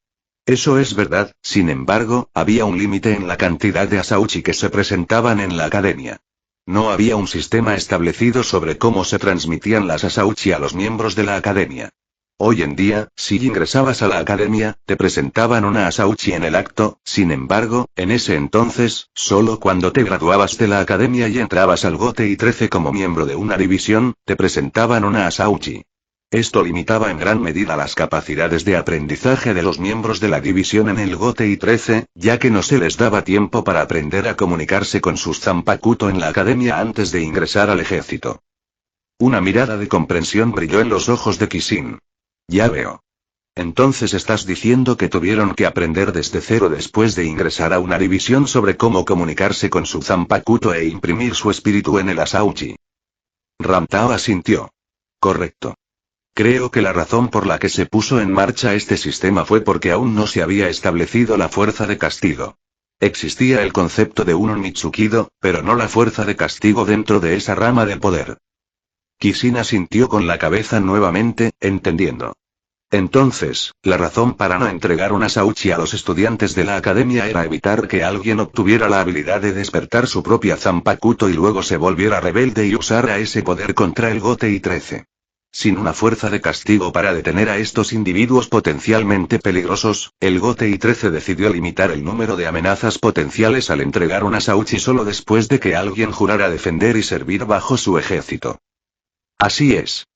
Eso es verdad, sin embargo, había un límite en la cantidad de Asauchi que se presentaban en la Academia. No había un sistema establecido sobre cómo se transmitían las Asauchi a los miembros de la Academia. Hoy en día, si ingresabas a la academia, te presentaban una Asauchi en el acto, sin embargo, en ese entonces, solo cuando te graduabas de la academia y entrabas al GOTEI 13 como miembro de una división, te presentaban una Asauchi. Esto limitaba en gran medida las capacidades de aprendizaje de los miembros de la división en el GOTEI 13, ya que no se les daba tiempo para aprender a comunicarse con sus Zanpakuto en la academia antes de ingresar al ejército. Una mirada de comprensión brilló en los ojos de Kishin. Ya veo. Entonces estás diciendo que tuvieron que aprender desde cero después de ingresar a una división sobre cómo comunicarse con su Zanpakuto e imprimir su espíritu en el Asauchi. Ramtao asintió. Correcto. Creo que la razón por la que se puso en marcha este sistema fue porque aún no se había establecido la fuerza de castigo. Existía el concepto de un Mitsukido, pero no la fuerza de castigo dentro de esa rama del poder. Kishin asintió con la cabeza nuevamente, entendiendo. Entonces, la razón para no entregar una Asauchi a los estudiantes de la academia era evitar que alguien obtuviera la habilidad de despertar su propia Zanpakuto y luego se volviera rebelde y usara ese poder contra el GOTEI 13. Sin una fuerza de castigo para detener a estos individuos potencialmente peligrosos, el GOTEI 13 decidió limitar el número de amenazas potenciales al entregar una Asauchi solo después de que alguien jurara defender y servir bajo su ejército. Así es.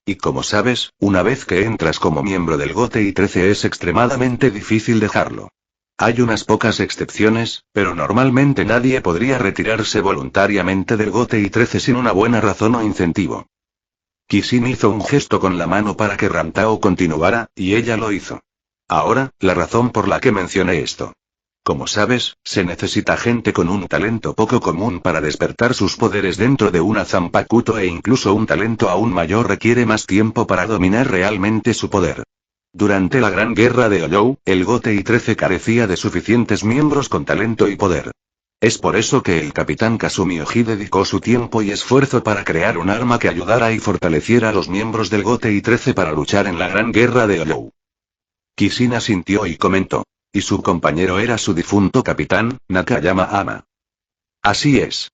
Y como sabes, una vez que entras como miembro del GOTEI 13 es extremadamente difícil dejarlo. Hay unas pocas excepciones, pero normalmente nadie podría retirarse voluntariamente del GOTY 13 sin una buena razón o incentivo. Kishin hizo un gesto con la mano para que Ramtao continuara, y ella lo hizo. Ahora, la razón por la que mencioné esto. Como sabes, se necesita gente con un talento poco común para despertar sus poderes dentro de una Zanpakuto e incluso un talento aún mayor requiere más tiempo para dominar realmente su poder. Durante la Gran Guerra de Oyou, el GOTY 13 carecía de suficientes miembros con talento y poder. Es por eso que el capitán Kasumi Oji dedicó su tiempo y esfuerzo para crear un arma que ayudara y fortaleciera a los miembros del GOTY 13 para luchar en la Gran Guerra de Oyou. Kishin asintió y comentó. Y su compañero era su difunto capitán, Nakayama Ama. Así es.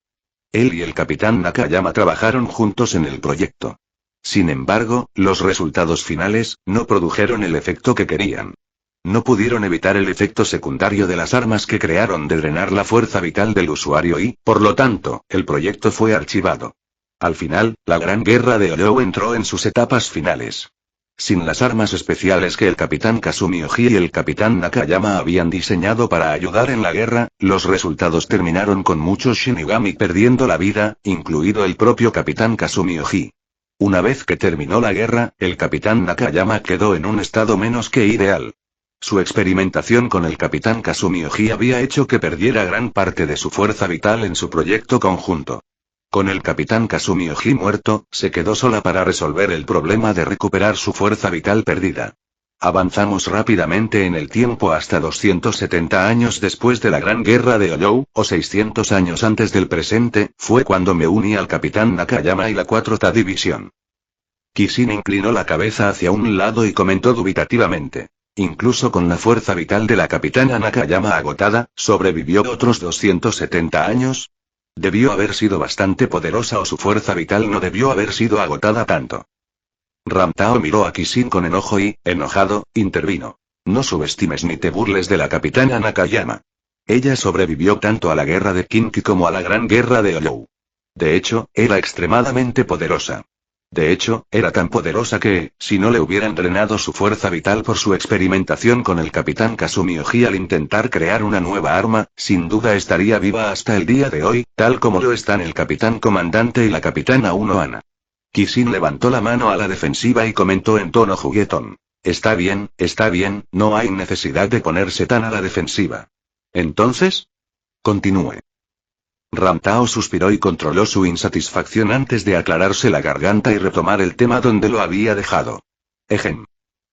Él y el capitán Nakayama trabajaron juntos en el proyecto. Sin embargo, los resultados finales no produjeron el efecto que querían. No pudieron evitar el efecto secundario de las armas que crearon de drenar la fuerza vital del usuario y, por lo tanto, el proyecto fue archivado. Al final, la Gran Guerra de Oyou entró en sus etapas finales. Sin las armas especiales que el capitán Kasumi Oji y el capitán Nakayama habían diseñado para ayudar en la guerra, los resultados terminaron con muchos Shinigami perdiendo la vida, incluido el propio capitán Kasumi Oji. Una vez que terminó la guerra, el capitán Nakayama quedó en un estado menos que ideal. Su experimentación con el capitán Kasumi Oji había hecho que perdiera gran parte de su fuerza vital en su proyecto conjunto. Con el capitán Kasumi Oji muerto, se quedó sola para resolver el problema de recuperar su fuerza vital perdida. Avanzamos rápidamente en el tiempo hasta 270 años después de la Gran Guerra de Oyou, o 600 años antes del presente, fue cuando me uní al capitán Nakayama y la 4ª División. Kishin inclinó la cabeza hacia un lado y comentó dubitativamente. Incluso con la fuerza vital de la capitana Nakayama agotada, ¿sobrevivió otros 270 años? Debió haber sido bastante poderosa o su fuerza vital no debió haber sido agotada tanto. Ramtao miró a Kishin con enojo y, enojado, intervino. No subestimes ni te burles de la capitana Nakayama. Ella sobrevivió tanto a la guerra de Kinki como a la Gran Guerra de Oyou. De hecho, era extremadamente poderosa. De hecho, era tan poderosa que, si no le hubieran drenado su fuerza vital por su experimentación con el capitán Kasumi Oji al intentar crear una nueva arma, sin duda estaría viva hasta el día de hoy, tal como lo están el capitán comandante y la capitana Uno Ana. Kishin levantó la mano a la defensiva y comentó en tono juguetón. Está bien, no hay necesidad de ponerse tan a la defensiva. Entonces, continúe. Ramtao suspiró y controló su insatisfacción antes de aclararse la garganta y retomar el tema donde lo había dejado. Ejem.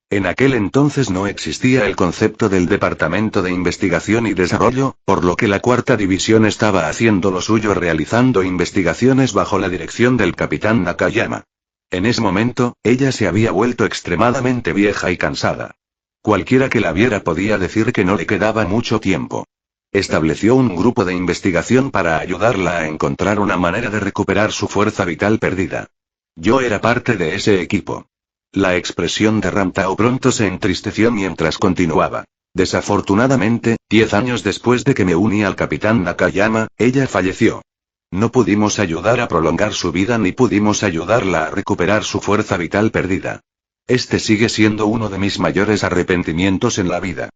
En aquel entonces no existía el concepto del Departamento de Investigación y Desarrollo, por lo que la 4ª División estaba haciendo lo suyo realizando investigaciones bajo la dirección del capitán Nakayama. En ese momento, ella se había vuelto extremadamente vieja y cansada. Cualquiera que la viera podía decir que no le quedaba mucho tiempo. Estableció un grupo de investigación para ayudarla a encontrar una manera de recuperar su fuerza vital perdida. Yo era parte de ese equipo. La expresión de Ramtao pronto se entristeció mientras continuaba. Desafortunadamente, 10 años después de que me uní al capitán Nakayama, ella falleció. No pudimos ayudar a prolongar su vida ni pudimos ayudarla a recuperar su fuerza vital perdida. Este sigue siendo uno de mis mayores arrepentimientos en la vida.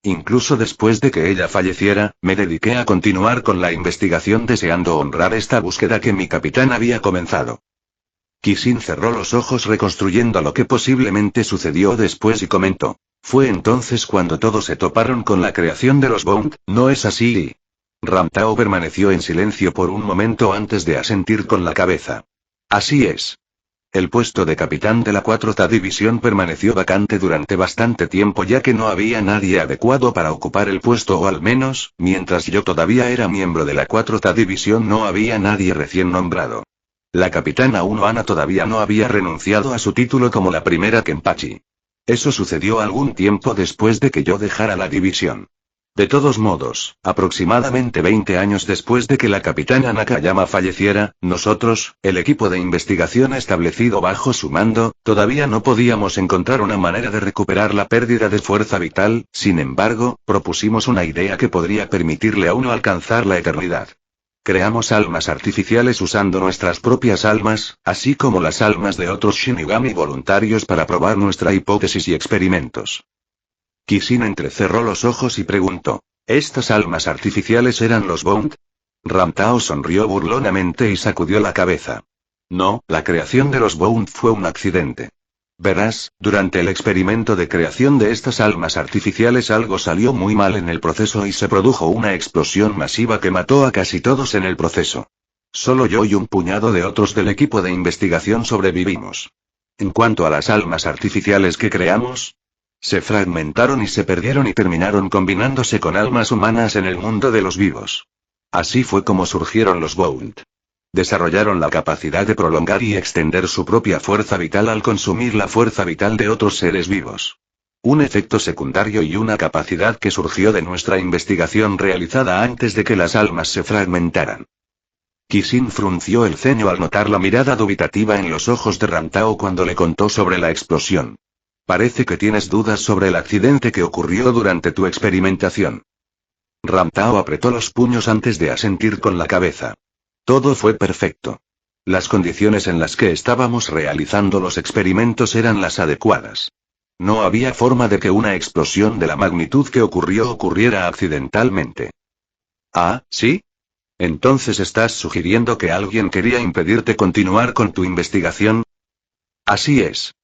Incluso después de que ella falleciera, me dediqué a continuar con la investigación deseando honrar esta búsqueda que mi capitán había comenzado. Kishin cerró los ojos reconstruyendo lo que posiblemente sucedió después y comentó. Fue entonces cuando todos se toparon con la creación de los Bond, ¿no es así? Ramtao permaneció en silencio por un momento antes de asentir con la cabeza. Así es. El puesto de capitán de la 4ª División permaneció vacante durante bastante tiempo ya que no había nadie adecuado para ocupar el puesto o al menos, mientras yo todavía era miembro de la 4ª División no había nadie recién nombrado. La capitana Uno Ana todavía no había renunciado a su título como la primera Kenpachi. Eso sucedió algún tiempo después de que yo dejara la división. De todos modos, aproximadamente 20 años después de que la capitana Nakayama falleciera, nosotros, el equipo de investigación establecido bajo su mando, todavía no podíamos encontrar una manera de recuperar la pérdida de fuerza vital, sin embargo, propusimos una idea que podría permitirle a uno alcanzar la eternidad. Creamos almas artificiales usando nuestras propias almas, así como las almas de otros Shinigami voluntarios para probar nuestra hipótesis y experimentos. Kishin entrecerró los ojos y preguntó, ¿estas almas artificiales eran los Bond? Ramtao sonrió burlonamente y sacudió la cabeza. No, la creación de los Bond fue un accidente. Verás, durante el experimento de creación de estas almas artificiales algo salió muy mal en el proceso y se produjo una explosión masiva que mató a casi todos en el proceso. Solo yo y un puñado de otros del equipo de investigación sobrevivimos. En cuanto a las almas artificiales que creamos, se fragmentaron y se perdieron y terminaron combinándose con almas humanas en el mundo de los vivos. Así fue como surgieron los Bond. Desarrollaron la capacidad de prolongar y extender su propia fuerza vital al consumir la fuerza vital de otros seres vivos. Un efecto secundario y una capacidad que surgió de nuestra investigación realizada antes de que las almas se fragmentaran. Kishin frunció el ceño al notar la mirada dubitativa en los ojos de Ramtao cuando le contó sobre la explosión. Parece que tienes dudas sobre el accidente que ocurrió durante tu experimentación. Ramtao apretó los puños antes de asentir con la cabeza. Todo fue perfecto. Las condiciones en las que estábamos realizando los experimentos eran las adecuadas. No había forma de que una explosión de la magnitud que ocurriera accidentalmente. ¿Ah, sí? Entonces estás sugiriendo que alguien quería impedirte continuar con tu investigación. Así es.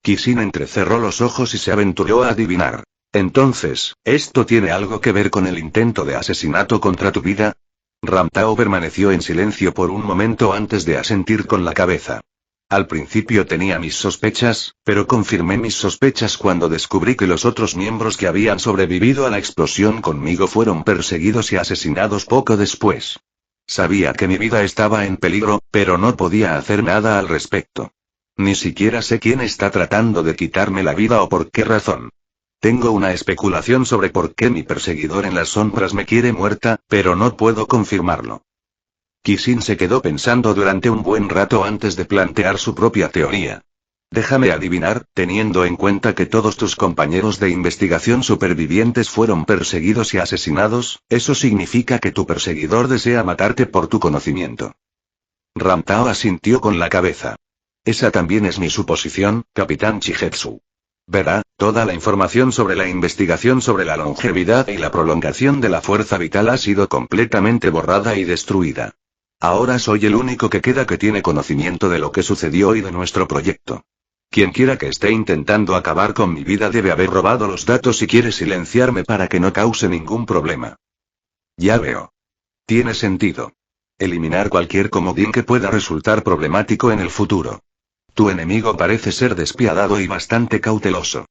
Kishin entrecerró los ojos y se aventuró a adivinar. Entonces, ¿esto tiene algo que ver con el intento de asesinato contra tu vida? Ramtao permaneció en silencio por un momento antes de asentir con la cabeza. Al principio tenía mis sospechas, pero confirmé mis sospechas cuando descubrí que los otros miembros que habían sobrevivido a la explosión conmigo fueron perseguidos y asesinados poco después. Sabía que mi vida estaba en peligro, pero no podía hacer nada al respecto. Ni siquiera sé quién está tratando de quitarme la vida o por qué razón. Tengo una especulación sobre por qué mi perseguidor en las sombras me quiere muerta, pero no puedo confirmarlo. Kishin se quedó pensando durante un buen rato antes de plantear su propia teoría. Déjame adivinar, teniendo en cuenta que todos tus compañeros de investigación supervivientes fueron perseguidos y asesinados, eso significa que tu perseguidor desea matarte por tu conocimiento. Ramtao asintió con la cabeza. Esa también es mi suposición, Capitán Chigetsu. Verá, toda la información sobre la investigación sobre la longevidad y la prolongación de la fuerza vital ha sido completamente borrada y destruida. Ahora soy el único que queda que tiene conocimiento de lo que sucedió y de nuestro proyecto. Quienquiera que esté intentando acabar con mi vida debe haber robado los datos y quiere silenciarme para que no cause ningún problema. Ya veo. Tiene sentido. Eliminar cualquier comodín que pueda resultar problemático en el futuro. Tu enemigo parece ser despiadado y bastante cauteloso.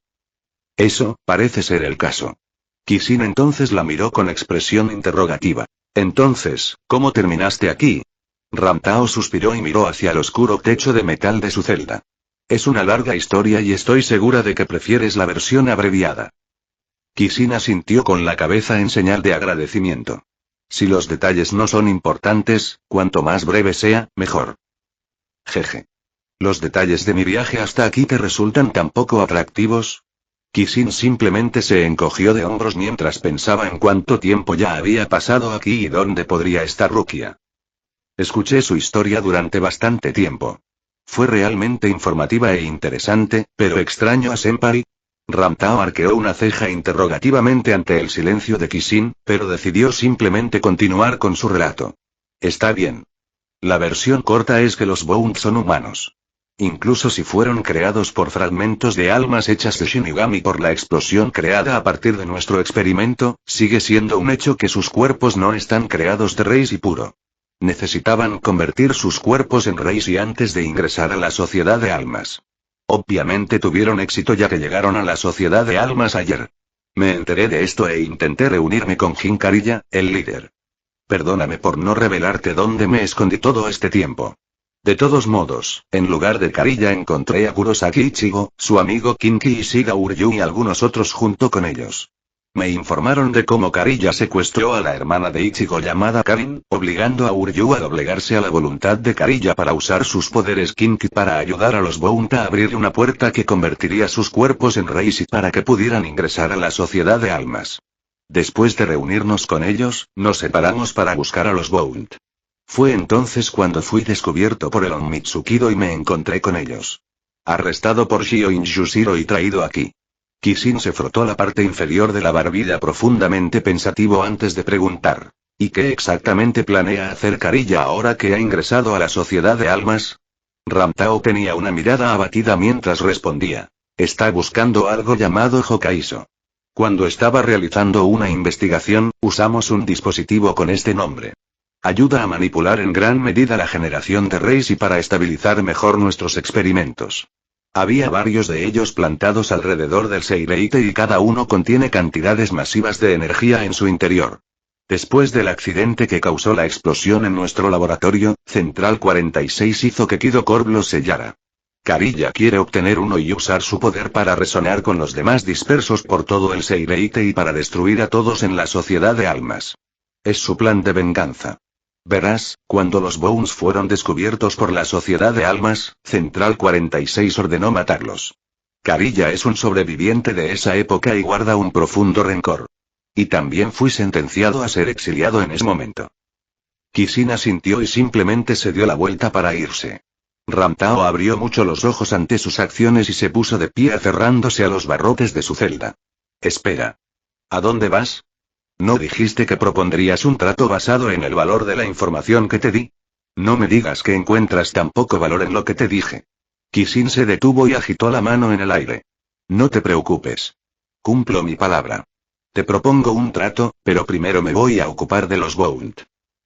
Eso, parece ser el caso. Kishin entonces la miró con expresión interrogativa. Entonces, ¿cómo terminaste aquí? Ramtao suspiró y miró hacia el oscuro techo de metal de su celda. Es una larga historia y estoy segura de que prefieres la versión abreviada. Kishin asintió con la cabeza en señal de agradecimiento. Si los detalles no son importantes, cuanto más breve sea, mejor. Jeje. ¿Los detalles de mi viaje hasta aquí te resultan tan poco atractivos? Kishin simplemente se encogió de hombros mientras pensaba en cuánto tiempo ya había pasado aquí y dónde podría estar Rukia. Escuché su historia durante bastante tiempo. Fue realmente informativa e interesante, pero extraño a Senpai. Ramtao arqueó una ceja interrogativamente ante el silencio de Kishin, pero decidió simplemente continuar con su relato. Está bien. La versión corta es que los Bond son humanos. Incluso si fueron creados por fragmentos de almas hechas de Shinigami por la explosión creada a partir de nuestro experimento, sigue siendo un hecho que sus cuerpos no están creados de Reishi puro. Necesitaban convertir sus cuerpos en Reishi antes de ingresar a la sociedad de almas. Obviamente tuvieron éxito ya que llegaron a la sociedad de almas ayer. Me enteré de esto e intenté reunirme con Jin Kariya, el líder. Perdóname por no revelarte dónde me escondí todo este tiempo. De todos modos, en lugar de Kariya encontré a Kurosaki Ichigo, su amigo Kinki y Shiga Uryu y algunos otros junto con ellos. Me informaron de cómo Kariya secuestró a la hermana de Ichigo llamada Karin, obligando a Uryu a doblegarse a la voluntad de Kariya para usar sus poderes Kinki para ayudar a los Bond a abrir una puerta que convertiría sus cuerpos en Reishi para que pudieran ingresar a la sociedad de almas. Después de reunirnos con ellos, nos separamos para buscar a los Bond. Fue entonces cuando fui descubierto por el Onmitsukido y me encontré con ellos. Arrestado por Shio Injushiro y traído aquí. Kishin se frotó la parte inferior de la barbilla profundamente pensativo antes de preguntar. ¿Y qué exactamente planea hacer Carilla ahora que ha ingresado a la Sociedad de Almas? Ramtao tenía una mirada abatida mientras respondía. Está buscando algo llamado Hokaiso. Cuando estaba realizando una investigación, usamos un dispositivo con este nombre. Ayuda a manipular en gran medida la generación de rays y para estabilizar mejor nuestros experimentos. Había varios de ellos plantados alrededor del Seireite y cada uno contiene cantidades masivas de energía en su interior. Después del accidente que causó la explosión en nuestro laboratorio, Central 46 hizo que Kido Corp lo sellara. Carilla quiere obtener uno y usar su poder para resonar con los demás dispersos por todo el Seireite y para destruir a todos en la Sociedad de Almas. Es su plan de venganza. Verás, cuando los Bones fueron descubiertos por la Sociedad de Almas, Central 46 ordenó matarlos. Carilla es un sobreviviente de esa época y guarda un profundo rencor. Y también fui sentenciado a ser exiliado en ese momento. Kishin asintió y simplemente se dio la vuelta para irse. Ramtao abrió mucho los ojos ante sus acciones y se puso de pie aferrándose a los barrotes de su celda. Espera. ¿A dónde vas? ¿No dijiste que propondrías un trato basado en el valor de la información que te di? No me digas que encuentras tan poco valor en lo que te dije. Kishin se detuvo y agitó la mano en el aire. No te preocupes. Cumplo mi palabra. Te propongo un trato, pero primero me voy a ocupar de los Bount.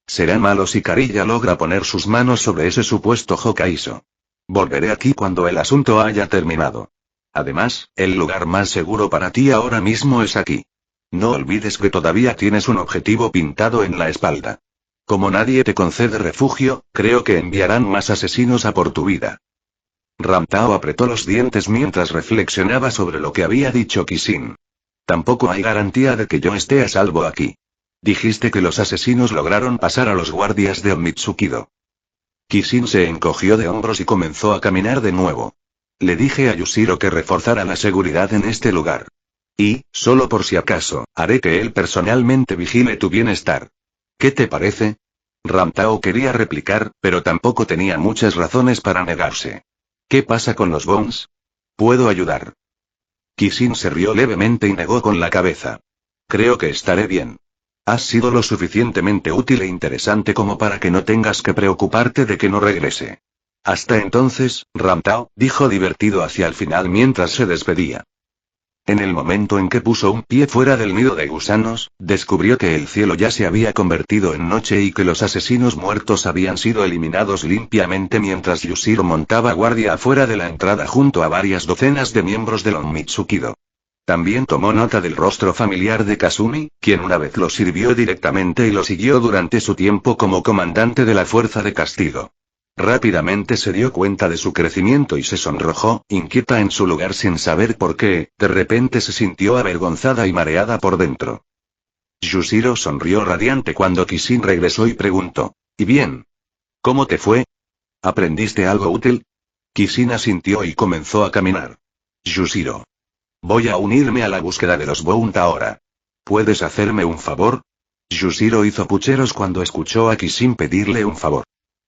Será malo si Carilla logra poner sus manos sobre ese supuesto Hokaiso. Volveré aquí cuando el asunto haya terminado. Además, el lugar más seguro para ti ahora mismo es aquí. No olvides que todavía tienes un objetivo pintado en la espalda. Como nadie te concede refugio, creo que enviarán más asesinos a por tu vida. Ramtao apretó los dientes mientras reflexionaba sobre lo que había dicho Kishin. Tampoco hay garantía de que yo esté a salvo aquí. Dijiste que los asesinos lograron pasar a los guardias de Onmitsukido. Kishin se encogió de hombros y comenzó a caminar de nuevo. Le dije a Yushiro que reforzara la seguridad en este lugar. Y, solo por si acaso, haré que él personalmente vigile tu bienestar. ¿Qué te parece? Ramtao quería replicar, pero tampoco tenía muchas razones para negarse. ¿Qué pasa con los Bones? ¿Puedo ayudar? Kishin se rió levemente y negó con la cabeza. Creo que estaré bien. Has sido lo suficientemente útil e interesante como para que no tengas que preocuparte de que no regrese. Hasta entonces, Ramtao, dijo divertido hacia el final mientras se despedía. En el momento en que puso un pie fuera del nido de gusanos, descubrió que el cielo ya se había convertido en noche y que los asesinos muertos habían sido eliminados limpiamente mientras Yushiro montaba guardia afuera de la entrada junto a varias docenas de miembros del Onmitsukido. También tomó nota del rostro familiar de Kasumi, quien una vez lo sirvió directamente y lo siguió durante su tiempo como comandante de la Fuerza de Castigo. Rápidamente se dio cuenta de su crecimiento y se sonrojó, inquieta en su lugar sin saber por qué, de repente se sintió avergonzada y mareada por dentro. Yushiro sonrió radiante cuando Kishin regresó y preguntó, ¿y bien? ¿Cómo te fue? ¿Aprendiste algo útil? Kishin asintió y comenzó a caminar. Yushiro. Voy a unirme a la búsqueda de los Bount ahora. ¿Puedes hacerme un favor? Yushiro hizo pucheros cuando escuchó a Kishin pedirle un favor.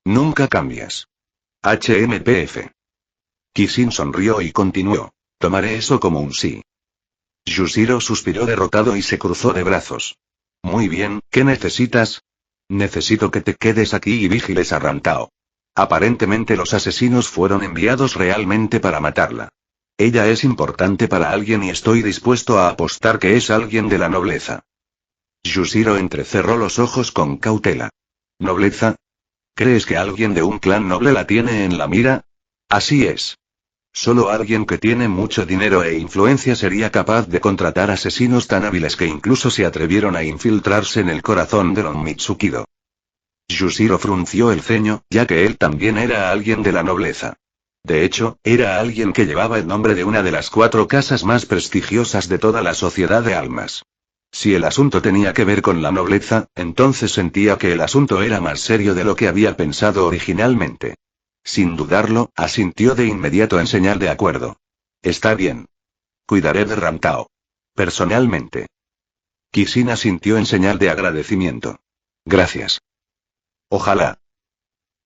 Nunca cambias. HMPF. Kishin sonrió y continuó. Tomaré eso como un sí. Yushiro suspiró derrotado y se cruzó de brazos. Muy bien, ¿qué necesitas? Necesito que te quedes aquí y vigiles a Ramtao. Aparentemente los asesinos fueron enviados realmente para matarla. Ella es importante para alguien y estoy dispuesto a apostar que es alguien de la nobleza. Yushiro entrecerró los ojos con cautela. ¿Nobleza? ¿Crees que alguien de un clan noble la tiene en la mira? Así es. Solo alguien que tiene mucho dinero e influencia sería capaz de contratar asesinos tan hábiles que incluso se atrevieron a infiltrarse en el corazón de Onmitsukido. Yushiro frunció el ceño, ya que él también era alguien de la nobleza. De hecho, era alguien que llevaba el nombre de una de las 4 casas más prestigiosas de toda la Sociedad de Almas. Si el asunto tenía que ver con la nobleza, entonces sentía que el asunto era más serio de lo que había pensado originalmente. Sin dudarlo, asintió de inmediato en señal de acuerdo. Está bien. Cuidaré de Ramtao. Personalmente. Kishin asintió en señal de agradecimiento. Gracias. Ojalá.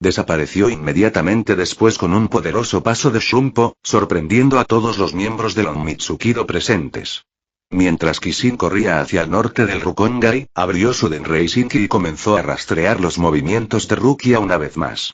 Desapareció inmediatamente después con un poderoso paso de Shumpo, sorprendiendo a todos los miembros del Onmitsukido presentes. Mientras Kishin corría hacia el norte del Rukongai, abrió su Denreisinki y comenzó a rastrear los movimientos de Rukia una vez más.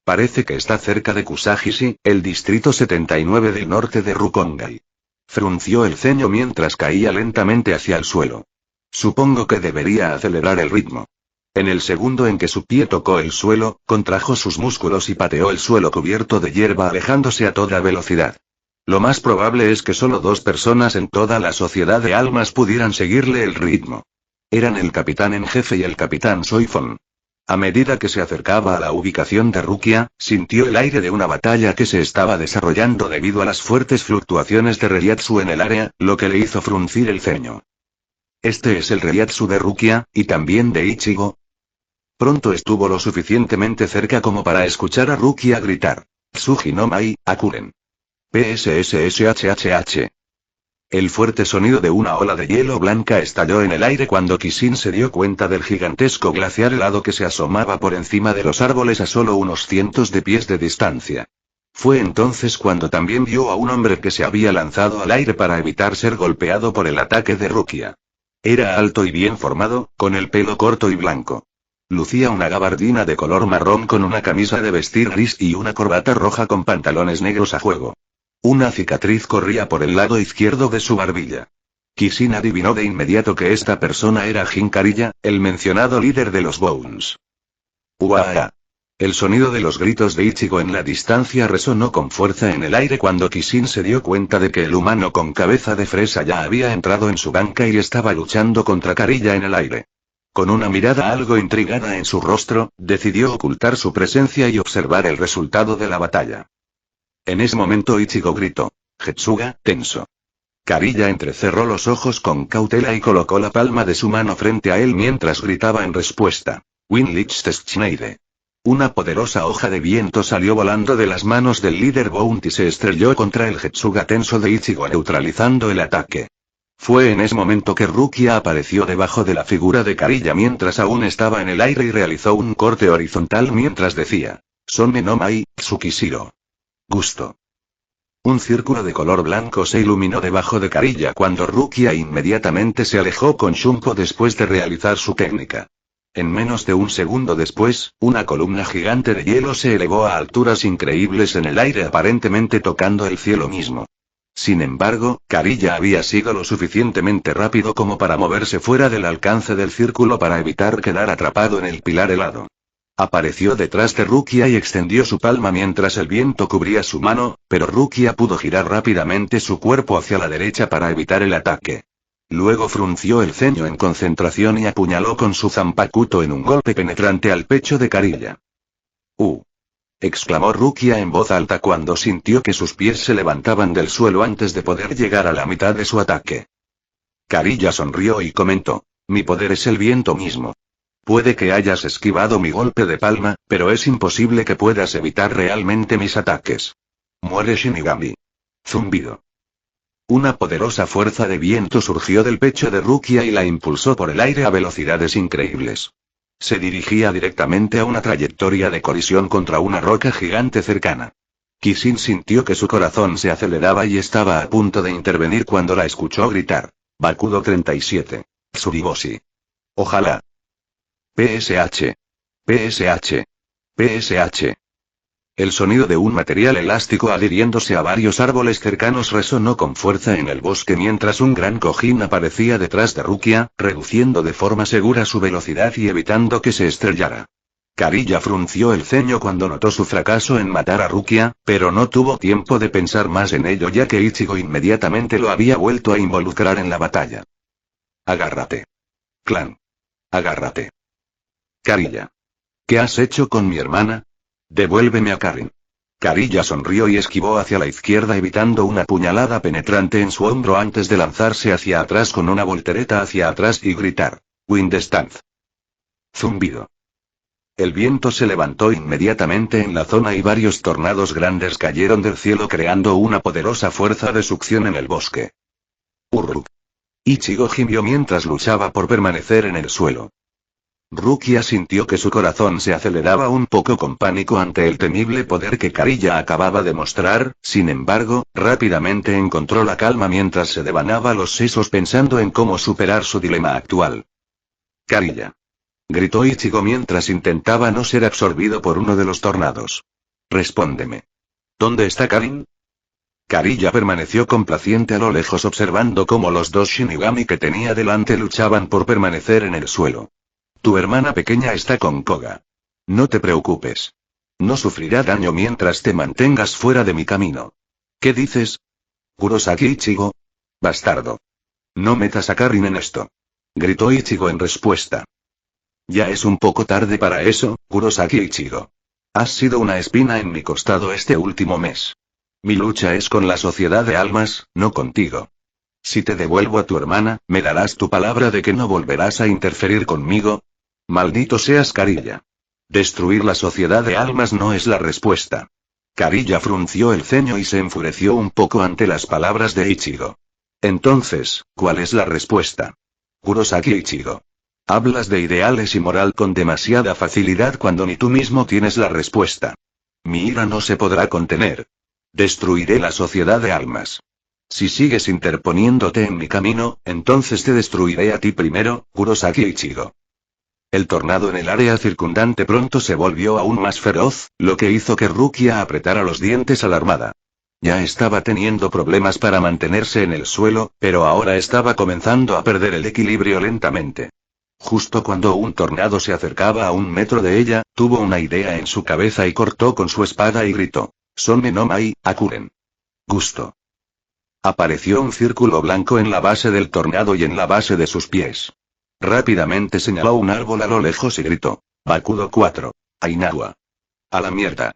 Parece que está cerca de Kusagishi, el distrito 79 del norte de Rukongai. Frunció el ceño mientras caía lentamente hacia el suelo. Supongo que debería acelerar el ritmo. En el segundo en que su pie tocó el suelo, contrajo sus músculos y pateó el suelo cubierto de hierba alejándose a toda velocidad. Lo más probable es que solo 2 personas en toda la sociedad de almas pudieran seguirle el ritmo. Eran el capitán en jefe y el capitán Soifon. A medida que se acercaba a la ubicación de Rukia, sintió el aire de una batalla que se estaba desarrollando debido a las fuertes fluctuaciones de Reiatsu en el área, lo que le hizo fruncir el ceño. Este es el Reiatsu de Rukia, y también de Ichigo. Pronto estuvo lo suficientemente cerca como para escuchar a Rukia gritar: Tsuji no Mai, Akuren. PSSSHHH. El fuerte sonido de una ola de hielo blanca estalló en el aire cuando Kishin se dio cuenta del gigantesco glaciar helado que se asomaba por encima de los árboles a solo unos cientos de pies de distancia. Fue entonces cuando también vio a un hombre que se había lanzado al aire para evitar ser golpeado por el ataque de Rukia. Era alto y bien formado, con el pelo corto y blanco. Lucía una gabardina de color marrón con una camisa de vestir gris y una corbata roja con pantalones negros a juego. Una cicatriz corría por el lado izquierdo de su barbilla. Kishin adivinó de inmediato que esta persona era Jin Kariya, el mencionado líder de los Bones. ¡Uaa! El sonido de los gritos de Ichigo en la distancia resonó con fuerza en el aire cuando Kishin se dio cuenta de que el humano con cabeza de fresa ya había entrado en su banca y estaba luchando contra Kariya en el aire. Con una mirada algo intrigada en su rostro, decidió ocultar su presencia y observar el resultado de la batalla. En ese momento Ichigo gritó: Jetsuga, tenso. Kariya entrecerró los ojos con cautela y colocó la palma de su mano frente a él mientras gritaba en respuesta: Winlichstschneide. Una poderosa hoja de viento salió volando de las manos del líder Bounty y se estrelló contra el Jetsuga tenso de Ichigo neutralizando el ataque. Fue en ese momento que Rukia apareció debajo de la figura de Kariya mientras aún estaba en el aire y realizó un corte horizontal mientras decía: Some no Mai, Tsukishiro. Gusto. Un círculo de color blanco se iluminó debajo de Kariya cuando Rukia inmediatamente se alejó con Shumpo después de realizar su técnica. En menos de un segundo después, una columna gigante de hielo se elevó a alturas increíbles en el aire aparentemente tocando el cielo mismo. Sin embargo, Kariya había sido lo suficientemente rápido como para moverse fuera del alcance del círculo para evitar quedar atrapado en el pilar helado. Apareció detrás de Rukia y extendió su palma mientras el viento cubría su mano, pero Rukia pudo girar rápidamente su cuerpo hacia la derecha para evitar el ataque. Luego frunció el ceño en concentración y apuñaló con su zanpakuto en un golpe penetrante al pecho de Kariya. Exclamó Rukia en voz alta cuando sintió que sus pies se levantaban del suelo antes de poder llegar a la mitad de su ataque. Kariya sonrió y comentó: Mi poder es el viento mismo. Puede que hayas esquivado mi golpe de palma, pero es imposible que puedas evitar realmente mis ataques. Muere Shinigami. Zumbido. Una poderosa fuerza de viento surgió del pecho de Rukia y la impulsó por el aire a velocidades increíbles. Se dirigía directamente a una trayectoria de colisión contra una roca gigante cercana. Kishin sintió que su corazón se aceleraba y estaba a punto de intervenir cuando la escuchó gritar: Bakudo 37. Tsuriboshi. Ojalá. PSH. PSH. PSH. El sonido de un material elástico adhiriéndose a varios árboles cercanos resonó con fuerza en el bosque mientras un gran cojín aparecía detrás de Rukia, reduciendo de forma segura su velocidad y evitando que se estrellara. Kariya frunció el ceño cuando notó su fracaso en matar a Rukia, pero no tuvo tiempo de pensar más en ello ya que Ichigo inmediatamente lo había vuelto a involucrar en la batalla. Agárrate. Clan. Agárrate. Kariya. ¿Qué has hecho con mi hermana? Devuélveme a Karin. Kariya sonrió y esquivó hacia la izquierda evitando una puñalada penetrante en su hombro antes de lanzarse hacia atrás con una voltereta hacia atrás y gritar: Wind Stance. Zumbido. El viento se levantó inmediatamente en la zona y varios tornados grandes cayeron del cielo creando una poderosa fuerza de succión en el bosque. Urruk. Ichigo gimió mientras luchaba por permanecer en el suelo. Rukia sintió que su corazón se aceleraba un poco con pánico ante el temible poder que Kariya acababa de mostrar, sin embargo, rápidamente encontró la calma mientras se devanaba los sesos pensando en cómo superar su dilema actual. Kariya. Gritó Ichigo mientras intentaba no ser absorbido por uno de los tornados. Respóndeme. ¿Dónde está Karin? Kariya permaneció complaciente a lo lejos observando cómo los dos Shinigami que tenía delante luchaban por permanecer en el suelo. Tu hermana pequeña está con Koga. No te preocupes. No sufrirá daño mientras te mantengas fuera de mi camino. ¿Qué dices? Kurosaki Ichigo. Bastardo. No metas a Karin en esto. Gritó Ichigo en respuesta. Ya es un poco tarde para eso, Kurosaki Ichigo. Has sido una espina en mi costado este último mes. Mi lucha es con la sociedad de almas, no contigo. Si te devuelvo a tu hermana, ¿me darás tu palabra de que no volverás a interferir conmigo? Maldito seas Kariya. Destruir la sociedad de almas no es la respuesta. Kariya frunció el ceño y se enfureció un poco ante las palabras de Ichigo. Entonces, ¿cuál es la respuesta? Kurosaki Ichigo. Hablas de ideales y moral con demasiada facilidad cuando ni tú mismo tienes la respuesta. Mi ira no se podrá contener. Destruiré la sociedad de almas. Si sigues interponiéndote en mi camino, entonces te destruiré a ti primero, Kurosaki Ichigo. El tornado en el área circundante pronto se volvió aún más feroz, lo que hizo que Rukia apretara los dientes alarmada. Ya estaba teniendo problemas para mantenerse en el suelo, pero ahora estaba comenzando a perder el equilibrio lentamente. Justo cuando un tornado se acercaba a 1 metro de ella, tuvo una idea en su cabeza y cortó con su espada y gritó: Sonme no mai, Akuren. Gusto. Apareció un círculo blanco en la base del tornado y en la base de sus pies. Rápidamente señaló un árbol a lo lejos y gritó: Bakudo 4. Ainawa. A la mierda.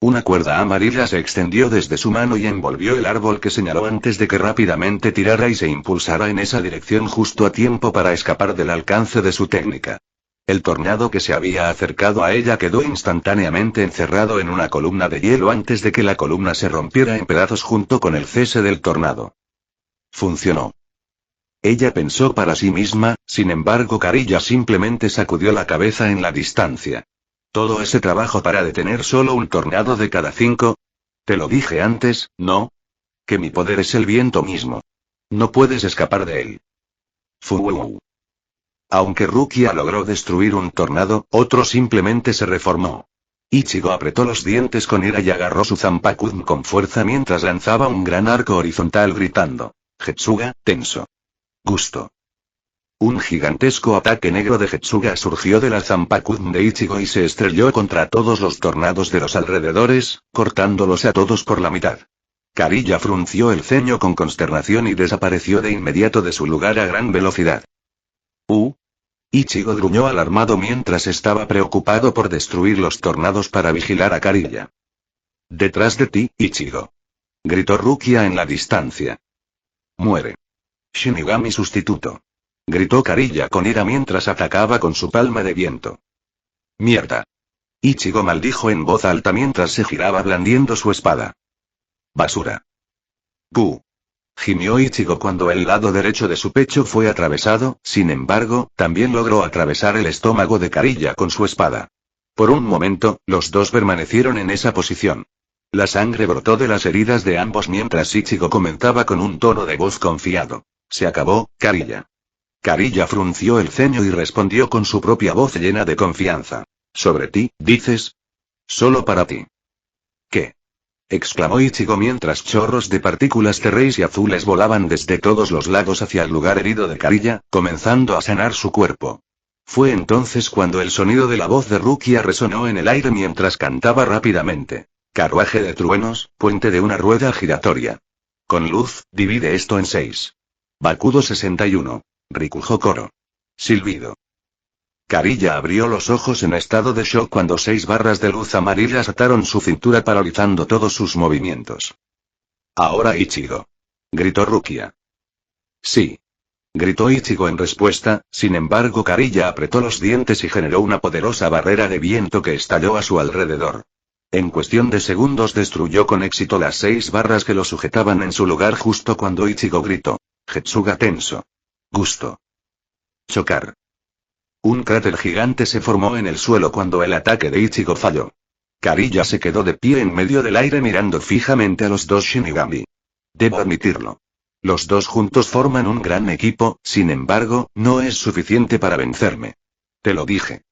Una cuerda amarilla se extendió desde su mano y envolvió el árbol que señaló antes de que rápidamente tirara y se impulsara en esa dirección justo a tiempo para escapar del alcance de su técnica. El tornado que se había acercado a ella quedó instantáneamente encerrado en una columna de hielo antes de que la columna se rompiera en pedazos junto con el cese del tornado. Funcionó. Ella pensó para sí misma, sin embargo Kariya simplemente sacudió la cabeza en la distancia. ¿Todo ese trabajo para detener solo un tornado de cada 5? Te lo dije antes, ¿no? Que mi poder es el viento mismo. No puedes escapar de él. Fuuu. Aunque Rukia logró destruir un tornado, otro simplemente se reformó. Ichigo apretó los dientes con ira y agarró su Zanpakuzen con fuerza mientras lanzaba un gran arco horizontal gritando: Jetsuga, tenso. Gusto. Un gigantesco ataque negro de Jetsuga surgió de la Zanpakuzen de Ichigo y se estrelló contra todos los tornados de los alrededores, cortándolos a todos por la mitad. Kariya frunció el ceño con consternación y desapareció de inmediato de su lugar a gran velocidad. Ichigo gruñó alarmado mientras estaba preocupado por destruir los tornados para vigilar a Kariya. Detrás de ti, Ichigo. Gritó Rukia en la distancia. Muere. Shinigami sustituto. Gritó Kariya con ira mientras atacaba con su palma de viento. Mierda. Ichigo maldijo en voz alta mientras se giraba blandiendo su espada. Basura. Pu. Gimió Ichigo cuando el lado derecho de su pecho fue atravesado, sin embargo, también logró atravesar el estómago de Kariya con su espada. Por un momento, los dos permanecieron en esa posición. La sangre brotó de las heridas de ambos mientras Ichigo comentaba con un tono de voz confiado: Se acabó, Kariya. Kariya frunció el ceño y respondió con su propia voz llena de confianza: ¿Sobre ti, dices? Solo para ti. ¿Qué? Exclamó Ichigo mientras chorros de partículas terrestres y azules volaban desde todos los lados hacia el lugar herido de Kariya, comenzando a sanar su cuerpo. Fue entonces cuando el sonido de la voz de Rukia resonó en el aire mientras cantaba rápidamente: Carruaje de truenos, puente de una rueda giratoria. Con luz, divide esto en 6. Bakudo 61. Rikujo Koro. Silbido. Kariya abrió los ojos en estado de shock cuando 6 barras de luz amarillas ataron su cintura paralizando todos sus movimientos. Ahora Ichigo. Gritó Rukia. Sí. Gritó Ichigo en respuesta, sin embargo Kariya apretó los dientes y generó una poderosa barrera de viento que estalló a su alrededor. En cuestión de segundos destruyó con éxito las 6 barras que lo sujetaban en su lugar justo cuando Ichigo gritó: Jetsuga tenso. Gusto. Chocar. Un cráter gigante se formó en el suelo cuando el ataque de Ichigo falló. Kariya se quedó de pie en medio del aire mirando fijamente a los dos Shinigami. Debo admitirlo. Los dos juntos forman un gran equipo, sin embargo, no es suficiente para vencerme. Te lo dije.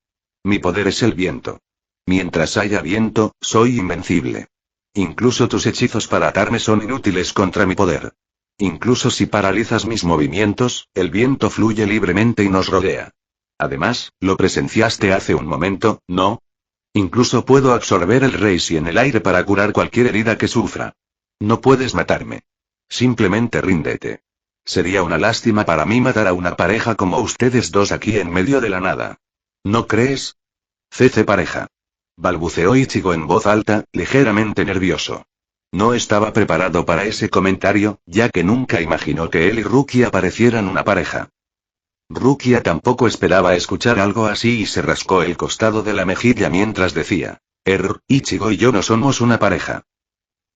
Mi poder es el viento. Mientras haya viento, soy invencible. Incluso tus hechizos para atarme son inútiles contra mi poder. Incluso si paralizas mis movimientos, el viento fluye libremente y nos rodea. Además, lo presenciaste hace un momento, ¿no? Incluso puedo absorber el Reishi en el aire para curar cualquier herida que sufra. No puedes matarme. Simplemente ríndete. Sería una lástima para mí matar a una pareja como ustedes dos aquí en medio de la nada. ¿No crees? CC pareja. Balbuceó Ichigo en voz alta, ligeramente nervioso. No estaba preparado para ese comentario, ya que nunca imaginó que él y Rukia parecieran una pareja. Rukia tampoco esperaba escuchar algo así y se rascó el costado de la mejilla mientras decía: Ichigo y yo no somos una pareja.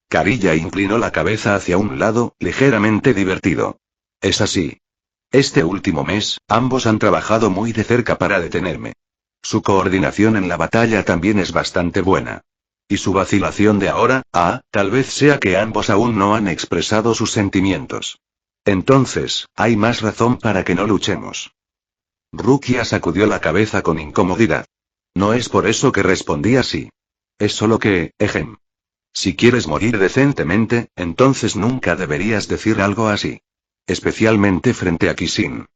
Kariya inclinó la cabeza hacia un lado, ligeramente divertido. Es así. Este último mes, ambos han trabajado muy de cerca para detenerme. Su coordinación en la batalla también es bastante buena. Y su vacilación de ahora, tal vez sea que ambos aún no han expresado sus sentimientos. Entonces, hay más razón para que no luchemos. Rukia sacudió la cabeza con incomodidad. No es por eso que respondí así. Es solo que, si quieres morir decentemente, entonces nunca deberías decir algo así. Especialmente frente a Kishin.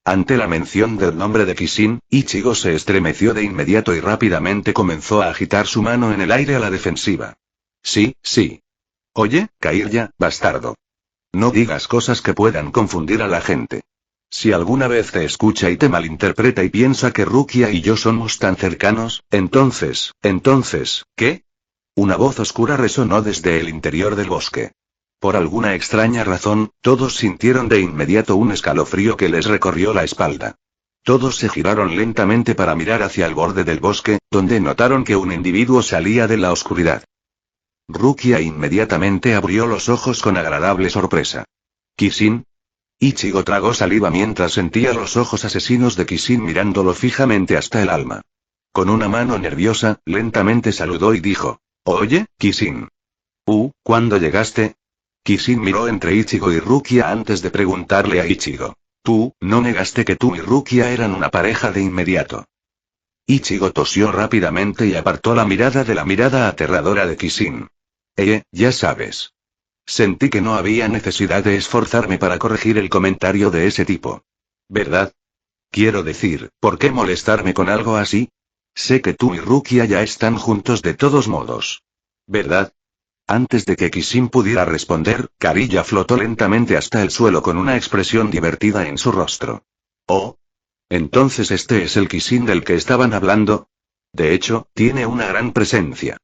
Ante la mención del nombre de Kishin, Ichigo se estremeció de inmediato y rápidamente comenzó a agitar su mano en el aire a la defensiva. Sí. Oye, Kariya, bastardo. No digas cosas que puedan confundir a la gente. Si alguna vez te escucha y te malinterpreta y piensa que Rukia y yo somos tan cercanos, entonces, ¿qué? Una voz oscura resonó desde el interior del bosque. Por alguna extraña razón, todos sintieron de inmediato un escalofrío que les recorrió la espalda. Todos se giraron lentamente para mirar hacia el borde del bosque, donde notaron que un individuo salía de la oscuridad. Rukia inmediatamente abrió los ojos con agradable sorpresa. ¿Kishin? Ichigo tragó saliva mientras sentía los ojos asesinos de Kishin mirándolo fijamente hasta el alma. Con una mano nerviosa, lentamente saludó y dijo: Oye, Kishin. ¿Cuándo llegaste? Kishin miró entre Ichigo y Rukia antes de preguntarle a Ichigo: ¿Tú no negaste que tú y Rukia eran una pareja de inmediato? Ichigo tosió rápidamente y apartó la mirada de la mirada aterradora de Kishin. Ya sabes. Sentí que no había necesidad de esforzarme para corregir el comentario de ese tipo. ¿Verdad? Quiero decir, ¿por qué molestarme con algo así? Sé que tú y Rukia ya están juntos de todos modos. ¿Verdad? Antes de que Kishin pudiera responder, Kariya flotó lentamente hasta el suelo con una expresión divertida en su rostro. Oh. Entonces este es el Kishin del que estaban hablando. De hecho, tiene una gran presencia.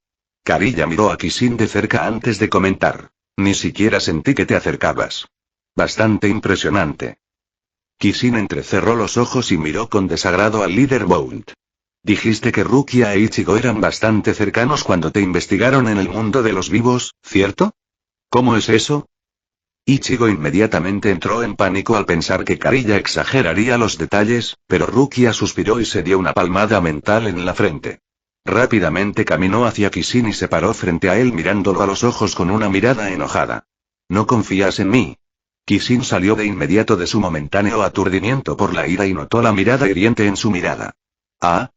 Kariya miró a Kishin de cerca antes de comentar. Ni siquiera sentí que te acercabas. Bastante impresionante. Kishin entrecerró los ojos y miró con desagrado al líder Bound. Dijiste que Rukia e Ichigo eran bastante cercanos cuando te investigaron en el mundo de los vivos, ¿cierto? ¿Cómo es eso? Ichigo inmediatamente entró en pánico al pensar que Kariya exageraría los detalles, pero Rukia suspiró y se dio una palmada mental en la frente. Rápidamente caminó hacia Kishin y se paró frente a él mirándolo a los ojos con una mirada enojada. ¿No confías en mí? Kishin salió de inmediato de su momentáneo aturdimiento por la ira y notó la mirada hiriente en su mirada.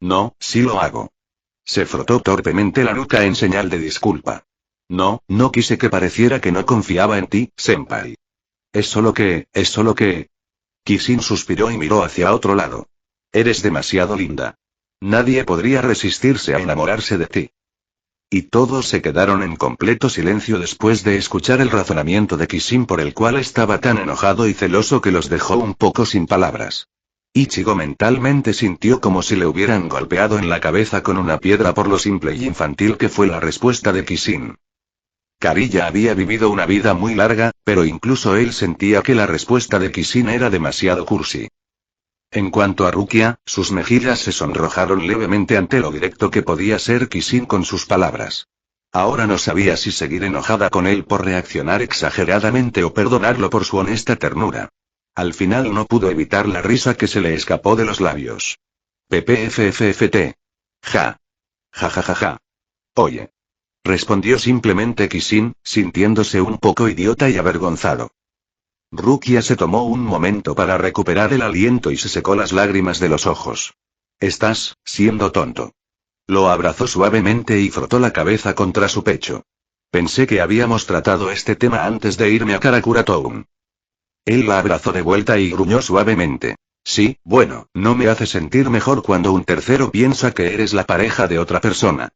No, sí lo hago. Se frotó torpemente la nuca en señal de disculpa. No quise que pareciera que no confiaba en ti, senpai. Es solo que... Kishin suspiró y miró hacia otro lado. Eres demasiado linda. Nadie podría resistirse a enamorarse de ti. Y todos se quedaron en completo silencio después de escuchar el razonamiento de Kishin por el cual estaba tan enojado y celoso que los dejó un poco sin palabras. Ichigo mentalmente sintió como si le hubieran golpeado en la cabeza con una piedra por lo simple y infantil que fue la respuesta de Kishin. Kariya había vivido una vida muy larga, pero incluso él sentía que la respuesta de Kishin era demasiado cursi. En cuanto a Rukia, sus mejillas se sonrojaron levemente ante lo directo que podía ser Kishin con sus palabras. Ahora no sabía si seguir enojada con él por reaccionar exageradamente o perdonarlo por su honesta ternura. Al final no pudo evitar la risa que se le escapó de los labios. PPFFFT. Ja. Ja ja ja ja. Oye. Respondió simplemente Kishin, sintiéndose un poco idiota y avergonzado. Rukia se tomó un momento para recuperar el aliento y se secó las lágrimas de los ojos. Estás siendo tonto. Lo abrazó suavemente y frotó la cabeza contra su pecho. Pensé que habíamos tratado este tema antes de irme a Karakura Town. Él la abrazó de vuelta y gruñó suavemente. Sí, bueno, no me hace sentir mejor cuando un tercero piensa que eres la pareja de otra persona.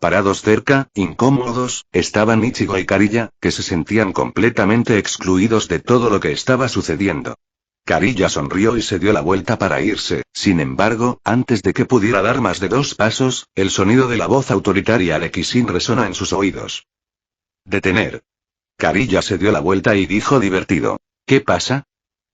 Parados cerca, incómodos, estaban Ichigo y Kariya, que se sentían completamente excluidos de todo lo que estaba sucediendo. Kariya sonrió y se dio la vuelta para irse, sin embargo, antes de que pudiera dar más de 2 pasos, el sonido de la voz autoritaria de Kishin resonó en sus oídos. Detener. Kariya se dio la vuelta y dijo divertido. ¿Qué pasa?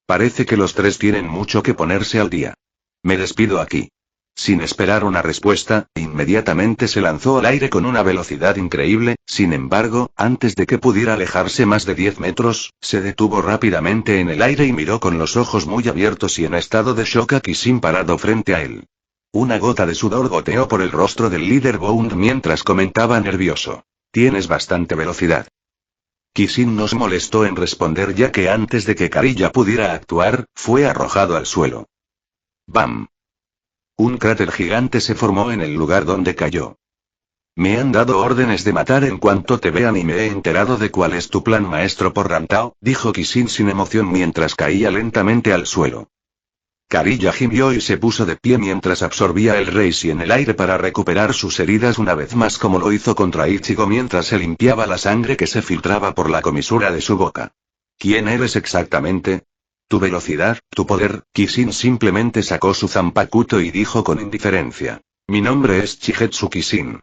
Parece que los tres tienen mucho que ponerse al día. Me despido aquí. Sin esperar una respuesta, inmediatamente se lanzó al aire con una velocidad increíble, sin embargo, antes de que pudiera alejarse más de 10 metros, se detuvo rápidamente en el aire y miró con los ojos muy abiertos y en estado de shock a Kishin parado frente a él. Una gota de sudor goteó por el rostro del líder Bound mientras comentaba nervioso. Tienes bastante velocidad. Kishin no se molestó en responder ya que antes de que Kariya pudiera actuar, fue arrojado al suelo. ¡Bam! Un cráter gigante se formó en el lugar donde cayó. Me han dado órdenes de matar en cuanto te vean y me he enterado de cuál es tu plan maestro por Rantao, dijo Kishin sin emoción mientras caía lentamente al suelo. Kariya gimió y se puso de pie mientras absorbía el Reishi en el aire para recuperar sus heridas una vez más como lo hizo contra Ichigo mientras se limpiaba la sangre que se filtraba por la comisura de su boca. ¿Quién eres exactamente? Tu velocidad, tu poder. Kishin simplemente sacó su Zanpakuto y dijo con indiferencia. Mi nombre es Chigetsu Kishin.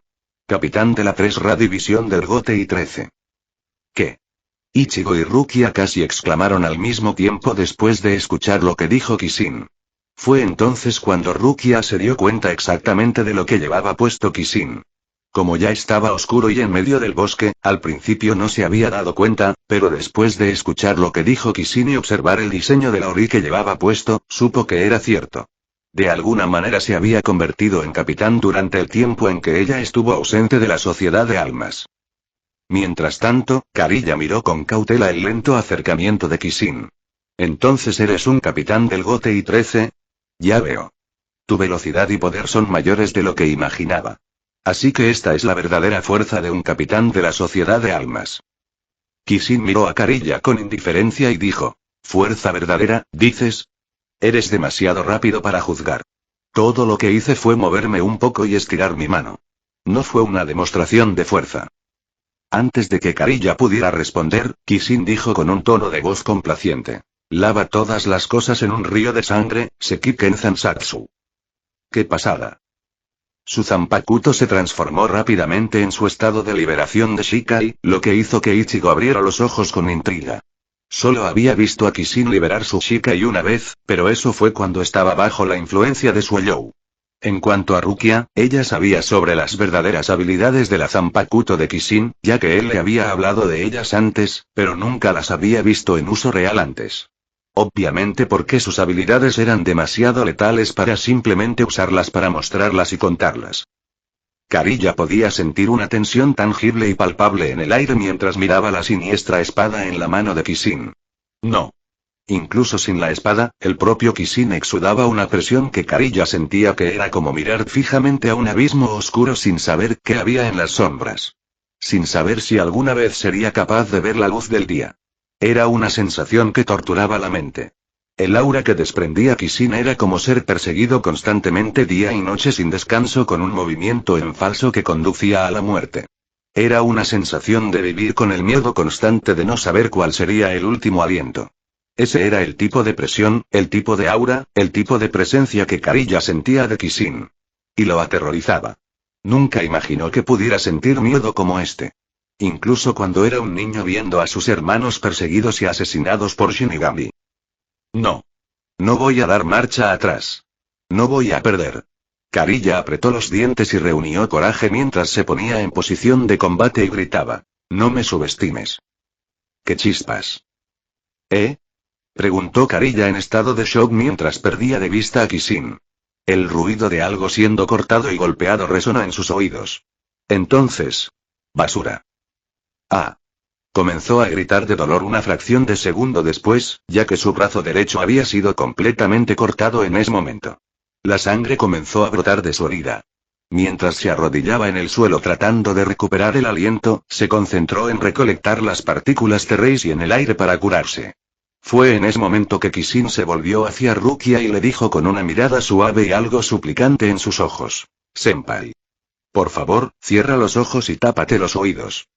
Capitán de la 3 División del Gotei 13. ¿Qué? Ichigo y Rukia casi exclamaron al mismo tiempo después de escuchar lo que dijo Kishin. Fue entonces cuando Rukia se dio cuenta exactamente de lo que llevaba puesto Kishin. Como ya estaba oscuro y en medio del bosque, al principio no se había dado cuenta, pero después de escuchar lo que dijo Kishin y observar el diseño de la ori que llevaba puesto, supo que era cierto. De alguna manera se había convertido en capitán durante el tiempo en que ella estuvo ausente de la sociedad de almas. Mientras tanto, Kariya miró con cautela el lento acercamiento de Kishin. ¿Entonces eres un capitán del Gotei 13? Ya veo. Tu velocidad y poder son mayores de lo que imaginaba. Así que esta es la verdadera fuerza de un capitán de la sociedad de almas. Kishin miró a Kariya con indiferencia y dijo, ¿fuerza verdadera, dices? Eres demasiado rápido para juzgar. Todo lo que hice fue moverme un poco y estirar mi mano. No fue una demostración de fuerza. Antes de que Kariya pudiera responder, Kishin dijo con un tono de voz complaciente. Lava todas las cosas en un río de sangre, Sekiken Zansatsu. ¡Qué pasada! Su Zanpakuto se transformó rápidamente en su estado de liberación de Shikai, lo que hizo que Ichigo abriera los ojos con intriga. Solo había visto a Kishin liberar su Shikai una vez, pero eso fue cuando estaba bajo la influencia de Sueyou. En cuanto a Rukia, ella sabía sobre las verdaderas habilidades de la Zanpakuto de Kishin, ya que él le había hablado de ellas antes, pero nunca las había visto en uso real antes. Obviamente porque sus habilidades eran demasiado letales para simplemente usarlas para mostrarlas y contarlas. Kariya podía sentir una tensión tangible y palpable en el aire mientras miraba la siniestra espada en la mano de Kishin. No. Incluso sin la espada, el propio Kishin exudaba una presión que Kariya sentía que era como mirar fijamente a un abismo oscuro sin saber qué había en las sombras. Sin saber si alguna vez sería capaz de ver la luz del día. Era una sensación que torturaba la mente. El aura que desprendía Kishin era como ser perseguido constantemente día y noche sin descanso con un movimiento en falso que conducía a la muerte. Era una sensación de vivir con el miedo constante de no saber cuál sería el último aliento. Ese era el tipo de presión, el tipo de aura, el tipo de presencia que Kariya sentía de Kishin. Y lo aterrorizaba. Nunca imaginó que pudiera sentir miedo como este. Incluso cuando era un niño viendo a sus hermanos perseguidos y asesinados por Shinigami. No. No voy a dar marcha atrás. No voy a perder. Kariya apretó los dientes y reunió coraje mientras se ponía en posición de combate y gritaba. No me subestimes. ¡Qué chispas! ¿Eh? Preguntó Kariya en estado de shock mientras perdía de vista a Kishin. El ruido de algo siendo cortado y golpeado resonó en sus oídos. Entonces. Basura. Ah. Comenzó a gritar de dolor una fracción de segundo después, ya que su brazo derecho había sido completamente cortado en ese momento. La sangre comenzó a brotar de su herida. Mientras se arrodillaba en el suelo tratando de recuperar el aliento, se concentró en recolectar las partículas T-Rays y en el aire para curarse. Fue en ese momento que Kishin se volvió hacia Rukia y le dijo con una mirada suave y algo suplicante en sus ojos: Senpai. Por favor, cierra los ojos y tápate los oídos.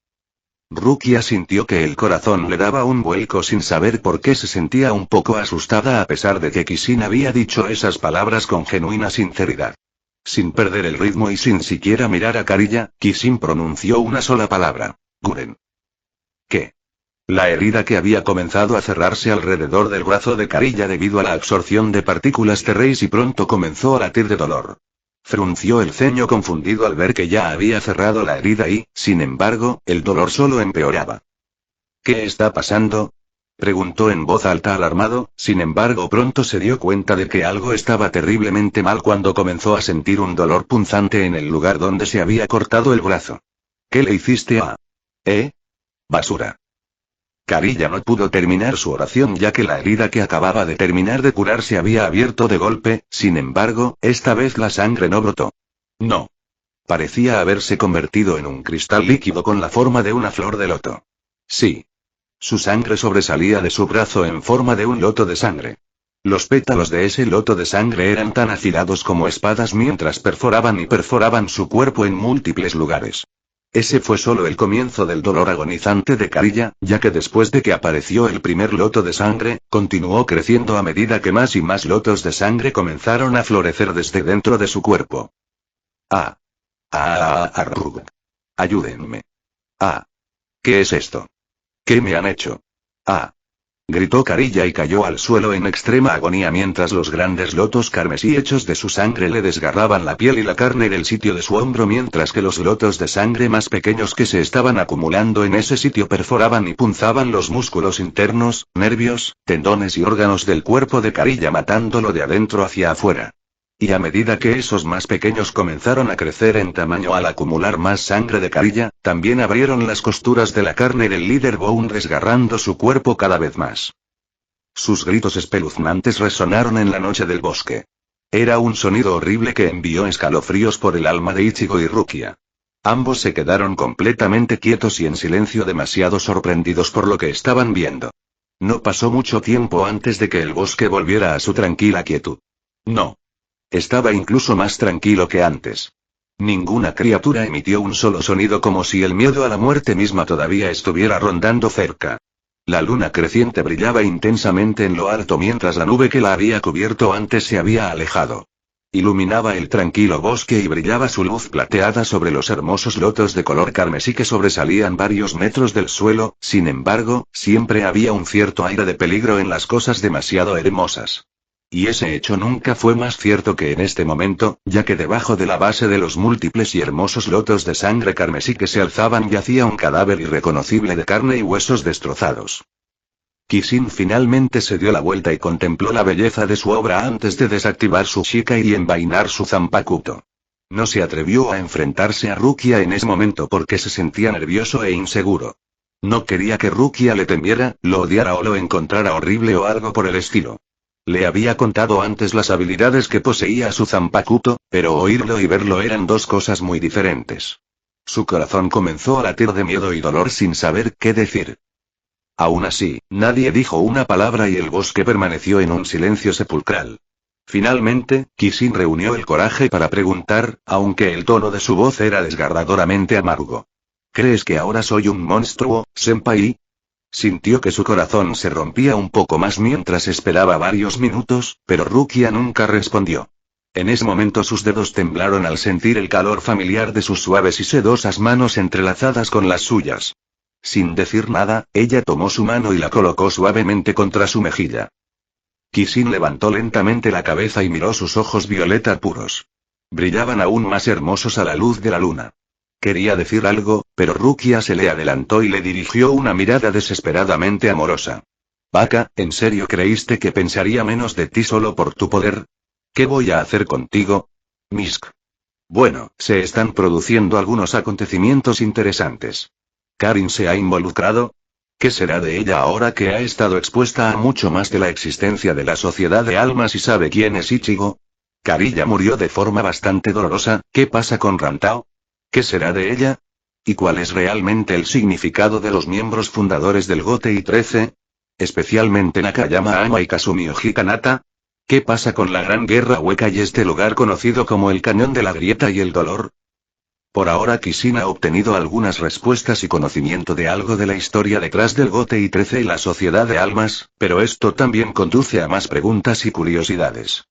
Rukia sintió que el corazón le daba un vuelco sin saber por qué se sentía un poco asustada a pesar de que Kishin había dicho esas palabras con genuina sinceridad. Sin perder el ritmo y sin siquiera mirar a Kariya, Kishin pronunció una sola palabra: Guren. ¿Qué? La herida que había comenzado a cerrarse alrededor del brazo de Kariya debido a la absorción de partículas T-Rays y pronto comenzó a latir de dolor. Frunció el ceño confundido al ver que ya había cerrado la herida y, sin embargo, el dolor solo empeoraba. ¿Qué está pasando? Preguntó en voz alta alarmado, sin embargo pronto se dio cuenta de que algo estaba terriblemente mal cuando comenzó a sentir un dolor punzante en el lugar donde se había cortado el brazo. ¿Qué le hiciste a? Basura. Kariya no pudo terminar su oración ya que la herida que acababa de terminar de curar se había abierto de golpe, sin embargo, esta vez la sangre no brotó. No. Parecía haberse convertido en un cristal líquido con la forma de una flor de loto. Sí. Su sangre sobresalía de su brazo en forma de un loto de sangre. Los pétalos de ese loto de sangre eran tan afilados como espadas mientras perforaban y perforaban su cuerpo en múltiples lugares. Ese fue solo el comienzo del dolor agonizante de Kariya, ya que después de que apareció el primer loto de sangre, continuó creciendo a medida que más y más lotos de sangre comenzaron a florecer desde dentro de su cuerpo. Ayúdenme. ¿Qué es esto? ¿Qué me han hecho? Gritó Kariya y cayó al suelo en extrema agonía mientras los grandes lotos carmesí hechos de su sangre le desgarraban la piel y la carne del sitio de su hombro mientras que los lotos de sangre más pequeños que se estaban acumulando en ese sitio perforaban y punzaban los músculos internos, nervios, tendones y órganos del cuerpo de Kariya matándolo de adentro hacia afuera. Y a medida que esos más pequeños comenzaron a crecer en tamaño al acumular más sangre de Kariya, también abrieron las costuras de la carne del líder Bone desgarrando su cuerpo cada vez más. Sus gritos espeluznantes resonaron en la noche del bosque. Era un sonido horrible que envió escalofríos por el alma de Ichigo y Rukia. Ambos se quedaron completamente quietos y en silencio demasiado sorprendidos por lo que estaban viendo. No pasó mucho tiempo antes de que el bosque volviera a su tranquila quietud. No. Estaba incluso más tranquilo que antes. Ninguna criatura emitió un solo sonido como si el miedo a la muerte misma todavía estuviera rondando cerca. La luna creciente brillaba intensamente en lo alto mientras la nube que la había cubierto antes se había alejado. Iluminaba el tranquilo bosque y brillaba su luz plateada sobre los hermosos lotos de color carmesí que sobresalían varios metros del suelo, sin embargo, siempre había un cierto aire de peligro en las cosas demasiado hermosas. Y ese hecho nunca fue más cierto que en este momento, ya que debajo de la base de los múltiples y hermosos lotos de sangre carmesí que se alzaban yacía un cadáver irreconocible de carne y huesos destrozados. Kishin finalmente se dio la vuelta y contempló la belleza de su obra antes de desactivar su Shikai y envainar su Zanpakuto. No se atrevió a enfrentarse a Rukia en ese momento porque se sentía nervioso e inseguro. No quería que Rukia le temiera, lo odiara o lo encontrara horrible o algo por el estilo. Le había contado antes las habilidades que poseía su Zanpakuto, pero oírlo y verlo eran dos cosas muy diferentes. Su corazón comenzó a latir de miedo y dolor sin saber qué decir. Aún así, nadie dijo una palabra y el bosque permaneció en un silencio sepulcral. Finalmente, Kishin reunió el coraje para preguntar, aunque el tono de su voz era desgarradoramente amargo. ¿Crees que ahora soy un monstruo, senpai? Sintió que su corazón se rompía un poco más mientras esperaba varios minutos, pero Rukia nunca respondió. En ese momento sus dedos temblaron al sentir el calor familiar de sus suaves y sedosas manos entrelazadas con las suyas. Sin decir nada, ella tomó su mano y la colocó suavemente contra su mejilla. Kishin levantó lentamente la cabeza y miró sus ojos violeta puros. Brillaban aún más hermosos a la luz de la luna. Quería decir algo, pero Rukia se le adelantó y le dirigió una mirada desesperadamente amorosa. Baka, ¿en serio creíste que pensaría menos de ti solo por tu poder? ¿Qué voy a hacer contigo? Misk. Bueno, se están produciendo algunos acontecimientos interesantes. ¿Karin se ha involucrado? ¿Qué será de ella ahora que ha estado expuesta a mucho más de la existencia de la sociedad de almas y sabe quién es Ichigo? Karilla murió de forma bastante dolorosa. ¿Qué pasa con Rantao? ¿Qué será de ella? ¿Y cuál es realmente el significado de los miembros fundadores del GOTEI 13? Especialmente Nakayama Ama y Kazumi Kanata. ¿Qué pasa con la Gran Guerra Hueca y este lugar conocido como el Cañón de la Grieta y el Dolor? Por ahora Kishin ha obtenido algunas respuestas y conocimiento de algo de la historia detrás del GOTEI 13 y la Sociedad de Almas, pero esto también conduce a más preguntas y curiosidades.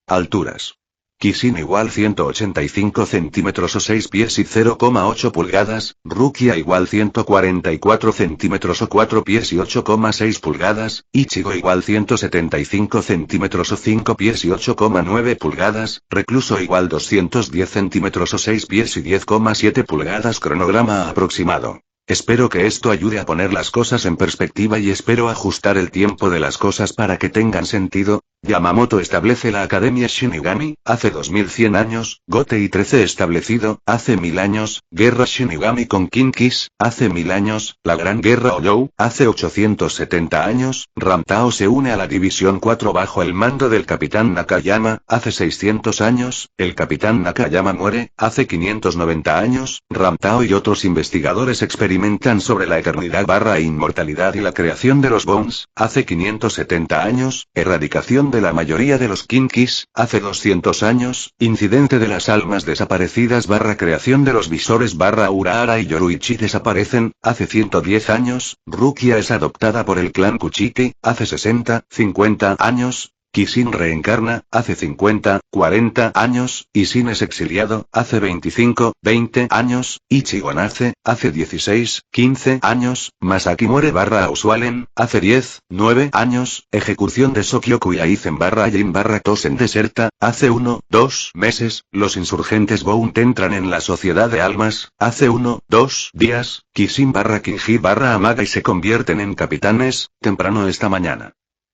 Alturas. Kishin igual 185 centímetros o 6 pies y 0,8 pulgadas, Rukia igual 144 centímetros o 4 pies y 8,6 pulgadas, Ichigo igual 175 centímetros o 5 pies y 8,9 pulgadas, Recluso igual 210 centímetros o 6 pies y 10,7 pulgadas. Cronograma aproximado. Espero que esto ayude a poner las cosas en perspectiva y espero ajustar el tiempo de las cosas para que tengan sentido. Yamamoto establece la Academia Shinigami, hace 2100 años, GOTEI 13 establecido, hace 1000 años, Guerra Shinigami con Kinkis, hace 1000 años, la Gran Guerra Ollou, hace 870 años, Rantao se une a la División 4 bajo el mando del Capitán Nakayama, hace 600 años, el Capitán Nakayama muere, hace 590 años, Rantao y otros investigadores experimentan sobre la eternidad / inmortalidad y la creación de los Bones, hace 570 años, erradicación de la mayoría de los Kinkis, hace 200 años, incidente de las almas desaparecidas / creación de los visores / Urahara y Yoruichi desaparecen, hace 110 años, Rukia es adoptada por el clan Kuchiki, hace 60, 50 años, Kishin reencarna, hace 50, 40 años, Ishin es exiliado, hace 25, 20 años, Ichigo nace, hace 16, 15 años, Masaki muere / Auswalen, hace 10, 9 años, ejecución de Sokyoku y Aizen / Jin / Tosen deserta, hace 1, 2 meses, los insurgentes Bount entran en la Sociedad de Almas, hace 1, 2 días, Kishin / Kinji / Amaga y se convierten en capitanes, temprano esta mañana.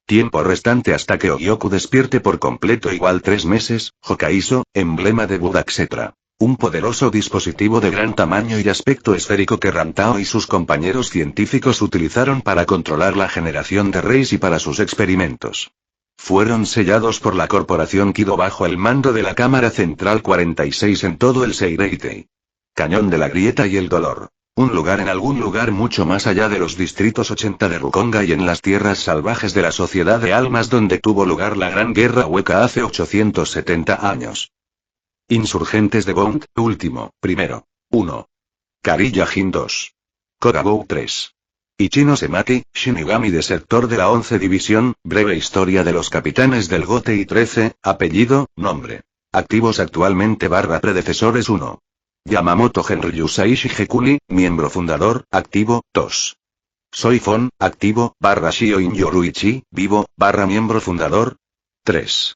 Tiempo restante hasta que Ogyoku despierte por completo igual 3 meses, Hokaiso, emblema de Buda etc. Un poderoso dispositivo de gran tamaño y aspecto esférico que Rantao y sus compañeros científicos utilizaron para controlar la generación de Reis y para sus experimentos. Fueron sellados por la corporación Kido bajo el mando de la Cámara Central 46 en todo el Seireitei. Cañón de la Grieta y el Dolor. Un lugar en algún lugar mucho más allá de los distritos 80 de Rukonga y en las tierras salvajes de la Sociedad de Almas donde tuvo lugar la Gran Guerra Hueca hace 870 años. Insurgentes de Bount, último, primero. 1. Karilla Jin 2. Kogabou 3. Ichino Semaki, Shinigami desertor de la 11 División, breve historia de los capitanes del GOTEI 13, apellido, nombre. Activos actualmente / predecesores 1. Yamamoto Henryusai Shigekuni, miembro fundador, activo, 2. Soy Fon, activo, / Shioin Yoruichi, vivo, / miembro fundador, 3.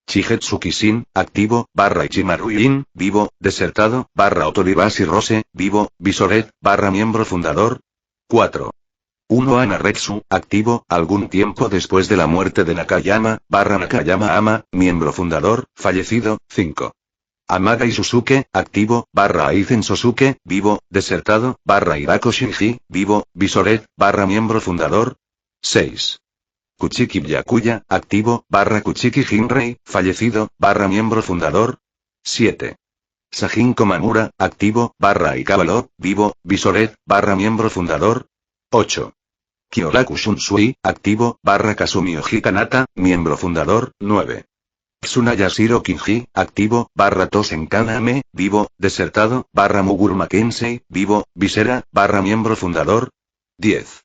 Shigetsu Kishin, activo, / Ichimaru Yin, vivo, desertado, / Otoribashi Rose, vivo, Visoret, / miembro fundador, 4. 1 Anaretsu, activo, algún tiempo después de la muerte de Nakayama, / Nakayama Ama, miembro fundador, fallecido, 5. Amaga y Susuke, activo, / Aizen Sosuke, vivo, desertado, / Hirako Shinji, vivo, Visoret, / miembro fundador, 6. Kuchiki Byakuya, activo, / Kuchiki Jinrei, fallecido, / miembro fundador, 7. Sajin Komamura, activo, / Ikabalo, vivo, Visoret, / miembro fundador, 8. Kyoraku Shunsui, activo, / Kazumi Kanata, miembro fundador, 9. Tsunayashiro Kinji, activo, / Tosen Kaname, vivo, desertado, / Muguru Mackenzie, vivo, Visera, / miembro fundador, 10.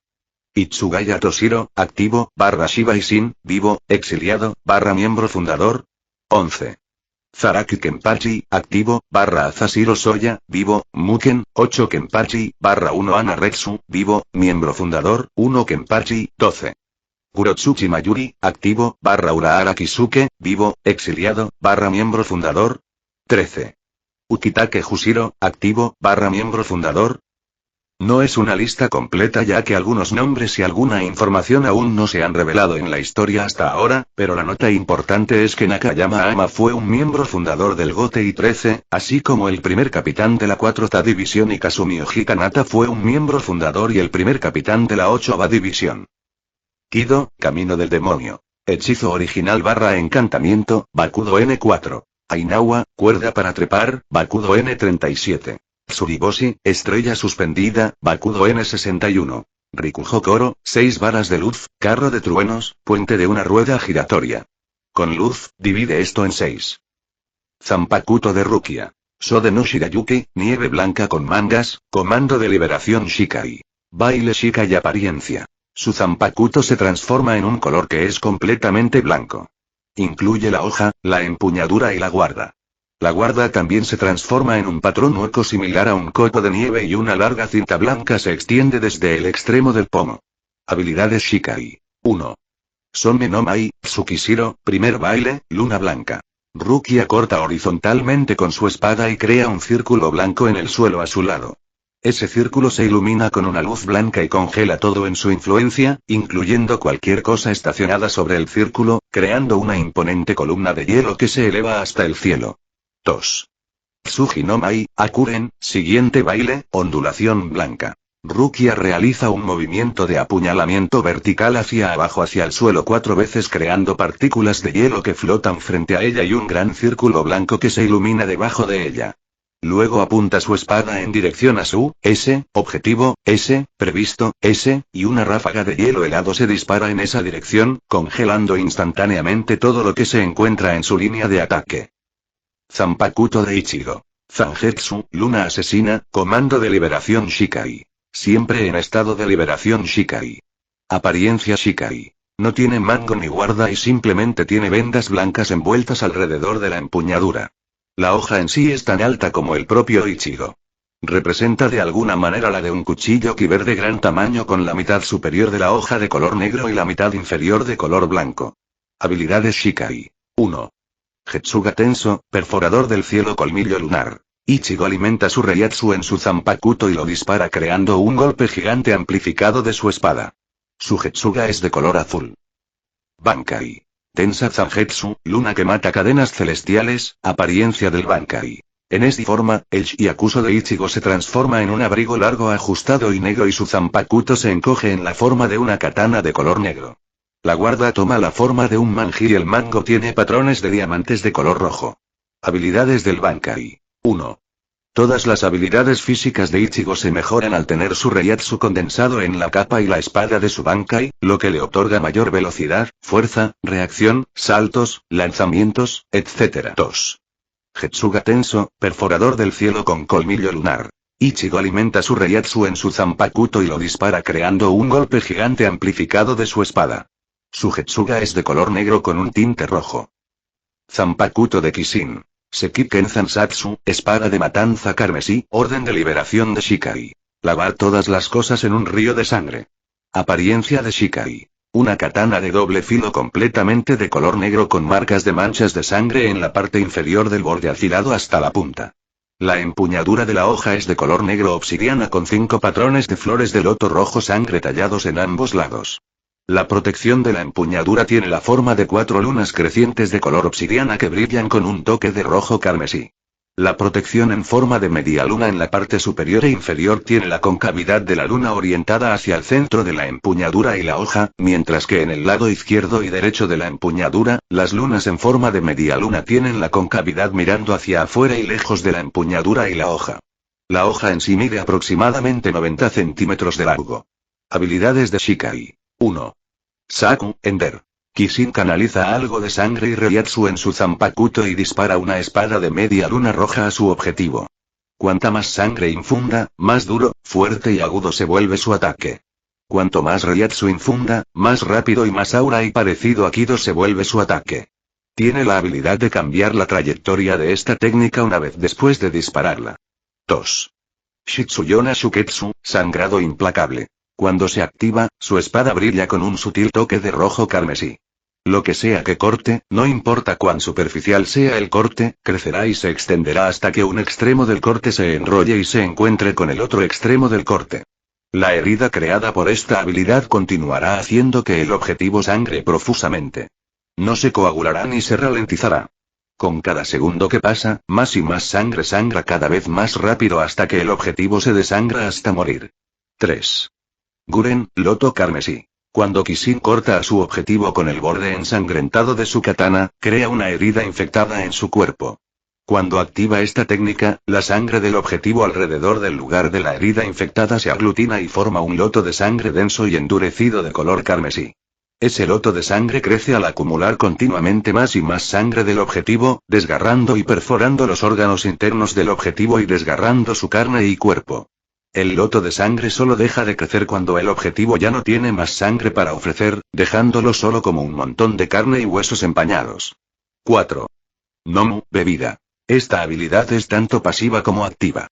Itsugaya Toshiro, activo, / Shiba Ishin, vivo, exiliado, / miembro fundador, 11. Zaraki Kenpachi, activo, / Azashiro Soya, vivo, Muken, 8 Kenpachi, / 1 Anaretsu, vivo, miembro fundador, 1 Kenpachi, 12. Kurotsuchi Mayuri, activo, / Urahara Kisuke, vivo, exiliado, / miembro fundador, 13. Ukitake Jushiro, activo, / miembro fundador, No es una lista completa ya que algunos nombres y alguna información aún no se han revelado en la historia hasta ahora, pero la nota importante es que Nakayama Ama fue un miembro fundador del GOTEI 13, así como el primer capitán de la 4ª división y Kazumi Kanata fue un miembro fundador y el primer capitán de la 8ª división. Kido, Camino del Demonio. Hechizo original / encantamiento, Bakudo N4. Ainawa, cuerda para trepar, Bakudo N37. Tsuriboshi, estrella suspendida, Bakudo N61. Rikujo Koro, 6 varas de luz, carro de truenos, puente de una rueda giratoria. Con luz, divide esto en 6. Zanpakuto de Rukia. Sode no Shirayuki, nieve blanca con mangas, comando de liberación Shikai. Baile Shikai y apariencia. Su Zanpakuto se transforma en un color que es completamente blanco. Incluye la hoja, la empuñadura y la guarda. La guarda también se transforma en un patrón hueco similar a un copo de nieve y una larga cinta blanca se extiende desde el extremo del pomo. Habilidades Shikai. 1. Some no Mai, Tsukishiro, primer baile, luna blanca. Rukia corta horizontalmente con su espada y crea un círculo blanco en el suelo a su lado. Ese círculo se ilumina con una luz blanca y congela todo en su influencia, incluyendo cualquier cosa estacionada sobre el círculo, creando una imponente columna de hielo que se eleva hasta el cielo. 2. Tsuji no Mai, Akuren, siguiente baile, ondulación blanca. Rukia realiza un movimiento de apuñalamiento vertical hacia abajo hacia el suelo 4 veces creando partículas de hielo que flotan frente a ella y un gran círculo blanco que se ilumina debajo de ella. Luego apunta su espada en dirección a su objetivo, previsto, y una ráfaga de hielo helado se dispara en esa dirección, congelando instantáneamente todo lo que se encuentra en su línea de ataque. Zanpakuto de Ichigo. Zangetsu, luna asesina, comando de liberación Shikai. Siempre en estado de liberación Shikai. Apariencia Shikai. No tiene mango ni guarda y simplemente tiene vendas blancas envueltas alrededor de la empuñadura. La hoja en sí es tan alta como el propio Ichigo. Representa de alguna manera la de un cuchillo kiber de gran tamaño con la mitad superior de la hoja de color negro y la mitad inferior de color blanco. Habilidades Shikai. 1. Getsuga Tenso, perforador del cielo colmillo lunar. Ichigo alimenta su Reiatsu en su Zanpakuto y lo dispara creando un golpe gigante amplificado de su espada. Su Getsuga es de color azul. Bankai. Tensa Zangetsu, luna que mata cadenas celestiales, apariencia del Bankai. En esta forma, el Shiakuso de Ichigo se transforma en un abrigo largo ajustado y negro y su Zanpakuto se encoge en la forma de una katana de color negro. La guarda toma la forma de un manji y el mango tiene patrones de diamantes de color rojo. Habilidades del Bankai. 1. Todas las habilidades físicas de Ichigo se mejoran al tener su Reiatsu condensado en la capa y la espada de su Bankai, lo que le otorga mayor velocidad, fuerza, reacción, saltos, lanzamientos, etc. 2. Getsuga Tenso, perforador del cielo con colmillo lunar. Ichigo alimenta su Reiatsu en su Zanpakuto y lo dispara creando un golpe gigante amplificado de su espada. Su Getsuga es de color negro con un tinte rojo. Zanpakuto de Kishin. Sekiken Zansatsu, espada de matanza carmesí, orden de liberación de Shikai. Lavar todas las cosas en un río de sangre. Apariencia de Shikai. Una katana de doble filo completamente de color negro con marcas de manchas de sangre en la parte inferior del borde afilado hasta la punta. La empuñadura de la hoja es de color negro obsidiana con 5 patrones de flores de loto rojo sangre tallados en ambos lados. La protección de la empuñadura tiene la forma de 4 lunas crecientes de color obsidiana que brillan con un toque de rojo carmesí. La protección en forma de media luna en la parte superior e inferior tiene la concavidad de la luna orientada hacia el centro de la empuñadura y la hoja, mientras que en el lado izquierdo y derecho de la empuñadura, las lunas en forma de media luna tienen la concavidad mirando hacia afuera y lejos de la empuñadura y la hoja. La hoja en sí mide aproximadamente 90 centímetros de largo. Habilidades de Shikai. 1. Saku, Ender. Kishin canaliza algo de sangre y Reiatsu en su Zanpakuto y dispara una espada de media luna roja a su objetivo. Cuanta más sangre infunda, más duro, fuerte y agudo se vuelve su ataque. Cuanto más Reiatsu infunda, más rápido y más aura y parecido a Kido se vuelve su ataque. Tiene la habilidad de cambiar la trayectoria de esta técnica una vez después de dispararla. 2. Shitsuyona Shuketsu, sangrado implacable. Cuando se activa, su espada brilla con un sutil toque de rojo carmesí. Lo que sea que corte, no importa cuán superficial sea el corte, crecerá y se extenderá hasta que un extremo del corte se enrolle y se encuentre con el otro extremo del corte. La herida creada por esta habilidad continuará haciendo que el objetivo sangre profusamente. No se coagulará ni se ralentizará. Con cada segundo que pasa, más y más sangre sangra cada vez más rápido hasta que el objetivo se desangra hasta morir. 3. Guren, loto carmesí. Cuando Kishin corta a su objetivo con el borde ensangrentado de su katana, crea una herida infectada en su cuerpo. Cuando activa esta técnica, la sangre del objetivo alrededor del lugar de la herida infectada se aglutina y forma un loto de sangre denso y endurecido de color carmesí. Ese loto de sangre crece al acumular continuamente más y más sangre del objetivo, desgarrando y perforando los órganos internos del objetivo y desgarrando su carne y cuerpo. El loto de sangre solo deja de crecer cuando el objetivo ya no tiene más sangre para ofrecer, dejándolo solo como un montón de carne y huesos empañados. 4. Nomu, bebida. Esta habilidad es tanto pasiva como activa.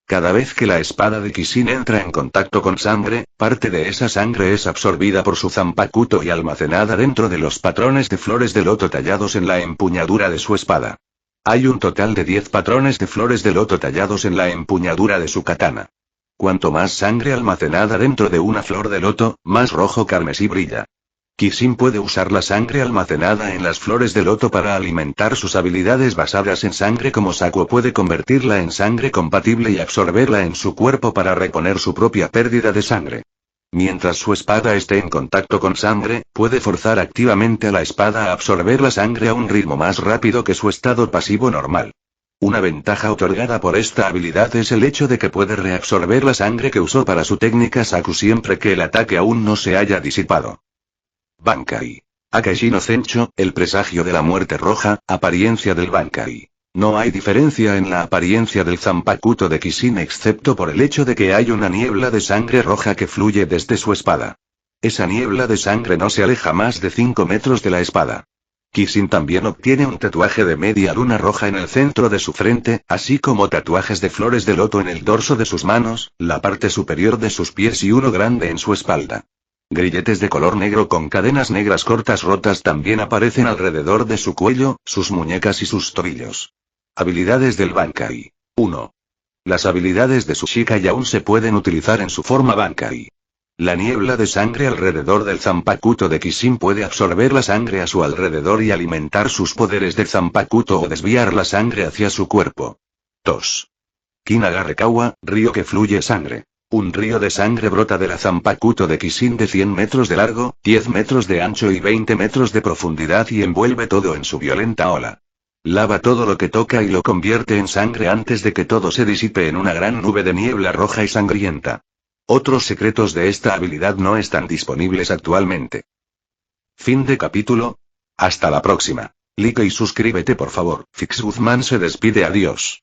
Cada vez que la espada de Kishin entra en contacto con sangre, parte de esa sangre es absorbida por su zanpakuto y almacenada dentro de los patrones de flores de loto tallados en la empuñadura de su espada. Hay un total de 10 patrones de flores de loto tallados en la empuñadura de su katana. Cuanto más sangre almacenada dentro de una flor de loto, más rojo carmesí brilla. Kishin puede usar la sangre almacenada en las flores de loto para alimentar sus habilidades basadas en sangre, como Sakuo puede convertirla en sangre compatible y absorberla en su cuerpo para reponer su propia pérdida de sangre. Mientras su espada esté en contacto con sangre, puede forzar activamente a la espada a absorber la sangre a un ritmo más rápido que su estado pasivo normal. Una ventaja otorgada por esta habilidad es el hecho de que puede reabsorber la sangre que usó para su técnica Saku siempre que el ataque aún no se haya disipado. Bankai. Akashi no Zencho, el presagio de la muerte roja, apariencia del Bankai. No hay diferencia en la apariencia del zanpakuto de Kishin excepto por el hecho de que hay una niebla de sangre roja que fluye desde su espada. Esa niebla de sangre no se aleja más de 5 metros de la espada. Kishin también obtiene un tatuaje de media luna roja en el centro de su frente, así como tatuajes de flores de loto en el dorso de sus manos, la parte superior de sus pies y uno grande en su espalda. Grilletes de color negro con cadenas negras cortas rotas también aparecen alrededor de su cuello, sus muñecas y sus tobillos. Habilidades del Bankai. 1. Las habilidades de Tsushikai aún se pueden utilizar en su forma Bankai. La niebla de sangre alrededor del zanpakuto de Kishin puede absorber la sangre a su alrededor y alimentar sus poderes de zanpakuto o desviar la sangre hacia su cuerpo. 2. Kinagare-kawa, río que fluye sangre. Un río de sangre brota de la zanpakuto de Kishin de 100 metros de largo, 10 metros de ancho y 20 metros de profundidad y envuelve todo en su violenta ola. Lava todo lo que toca y lo convierte en sangre antes de que todo se disipe en una gran nube de niebla roja y sangrienta. Otros secretos de esta habilidad no están disponibles actualmente. Fin de capítulo. Hasta la próxima. Like y suscríbete por favor. Fix Guzmán se despide, adiós.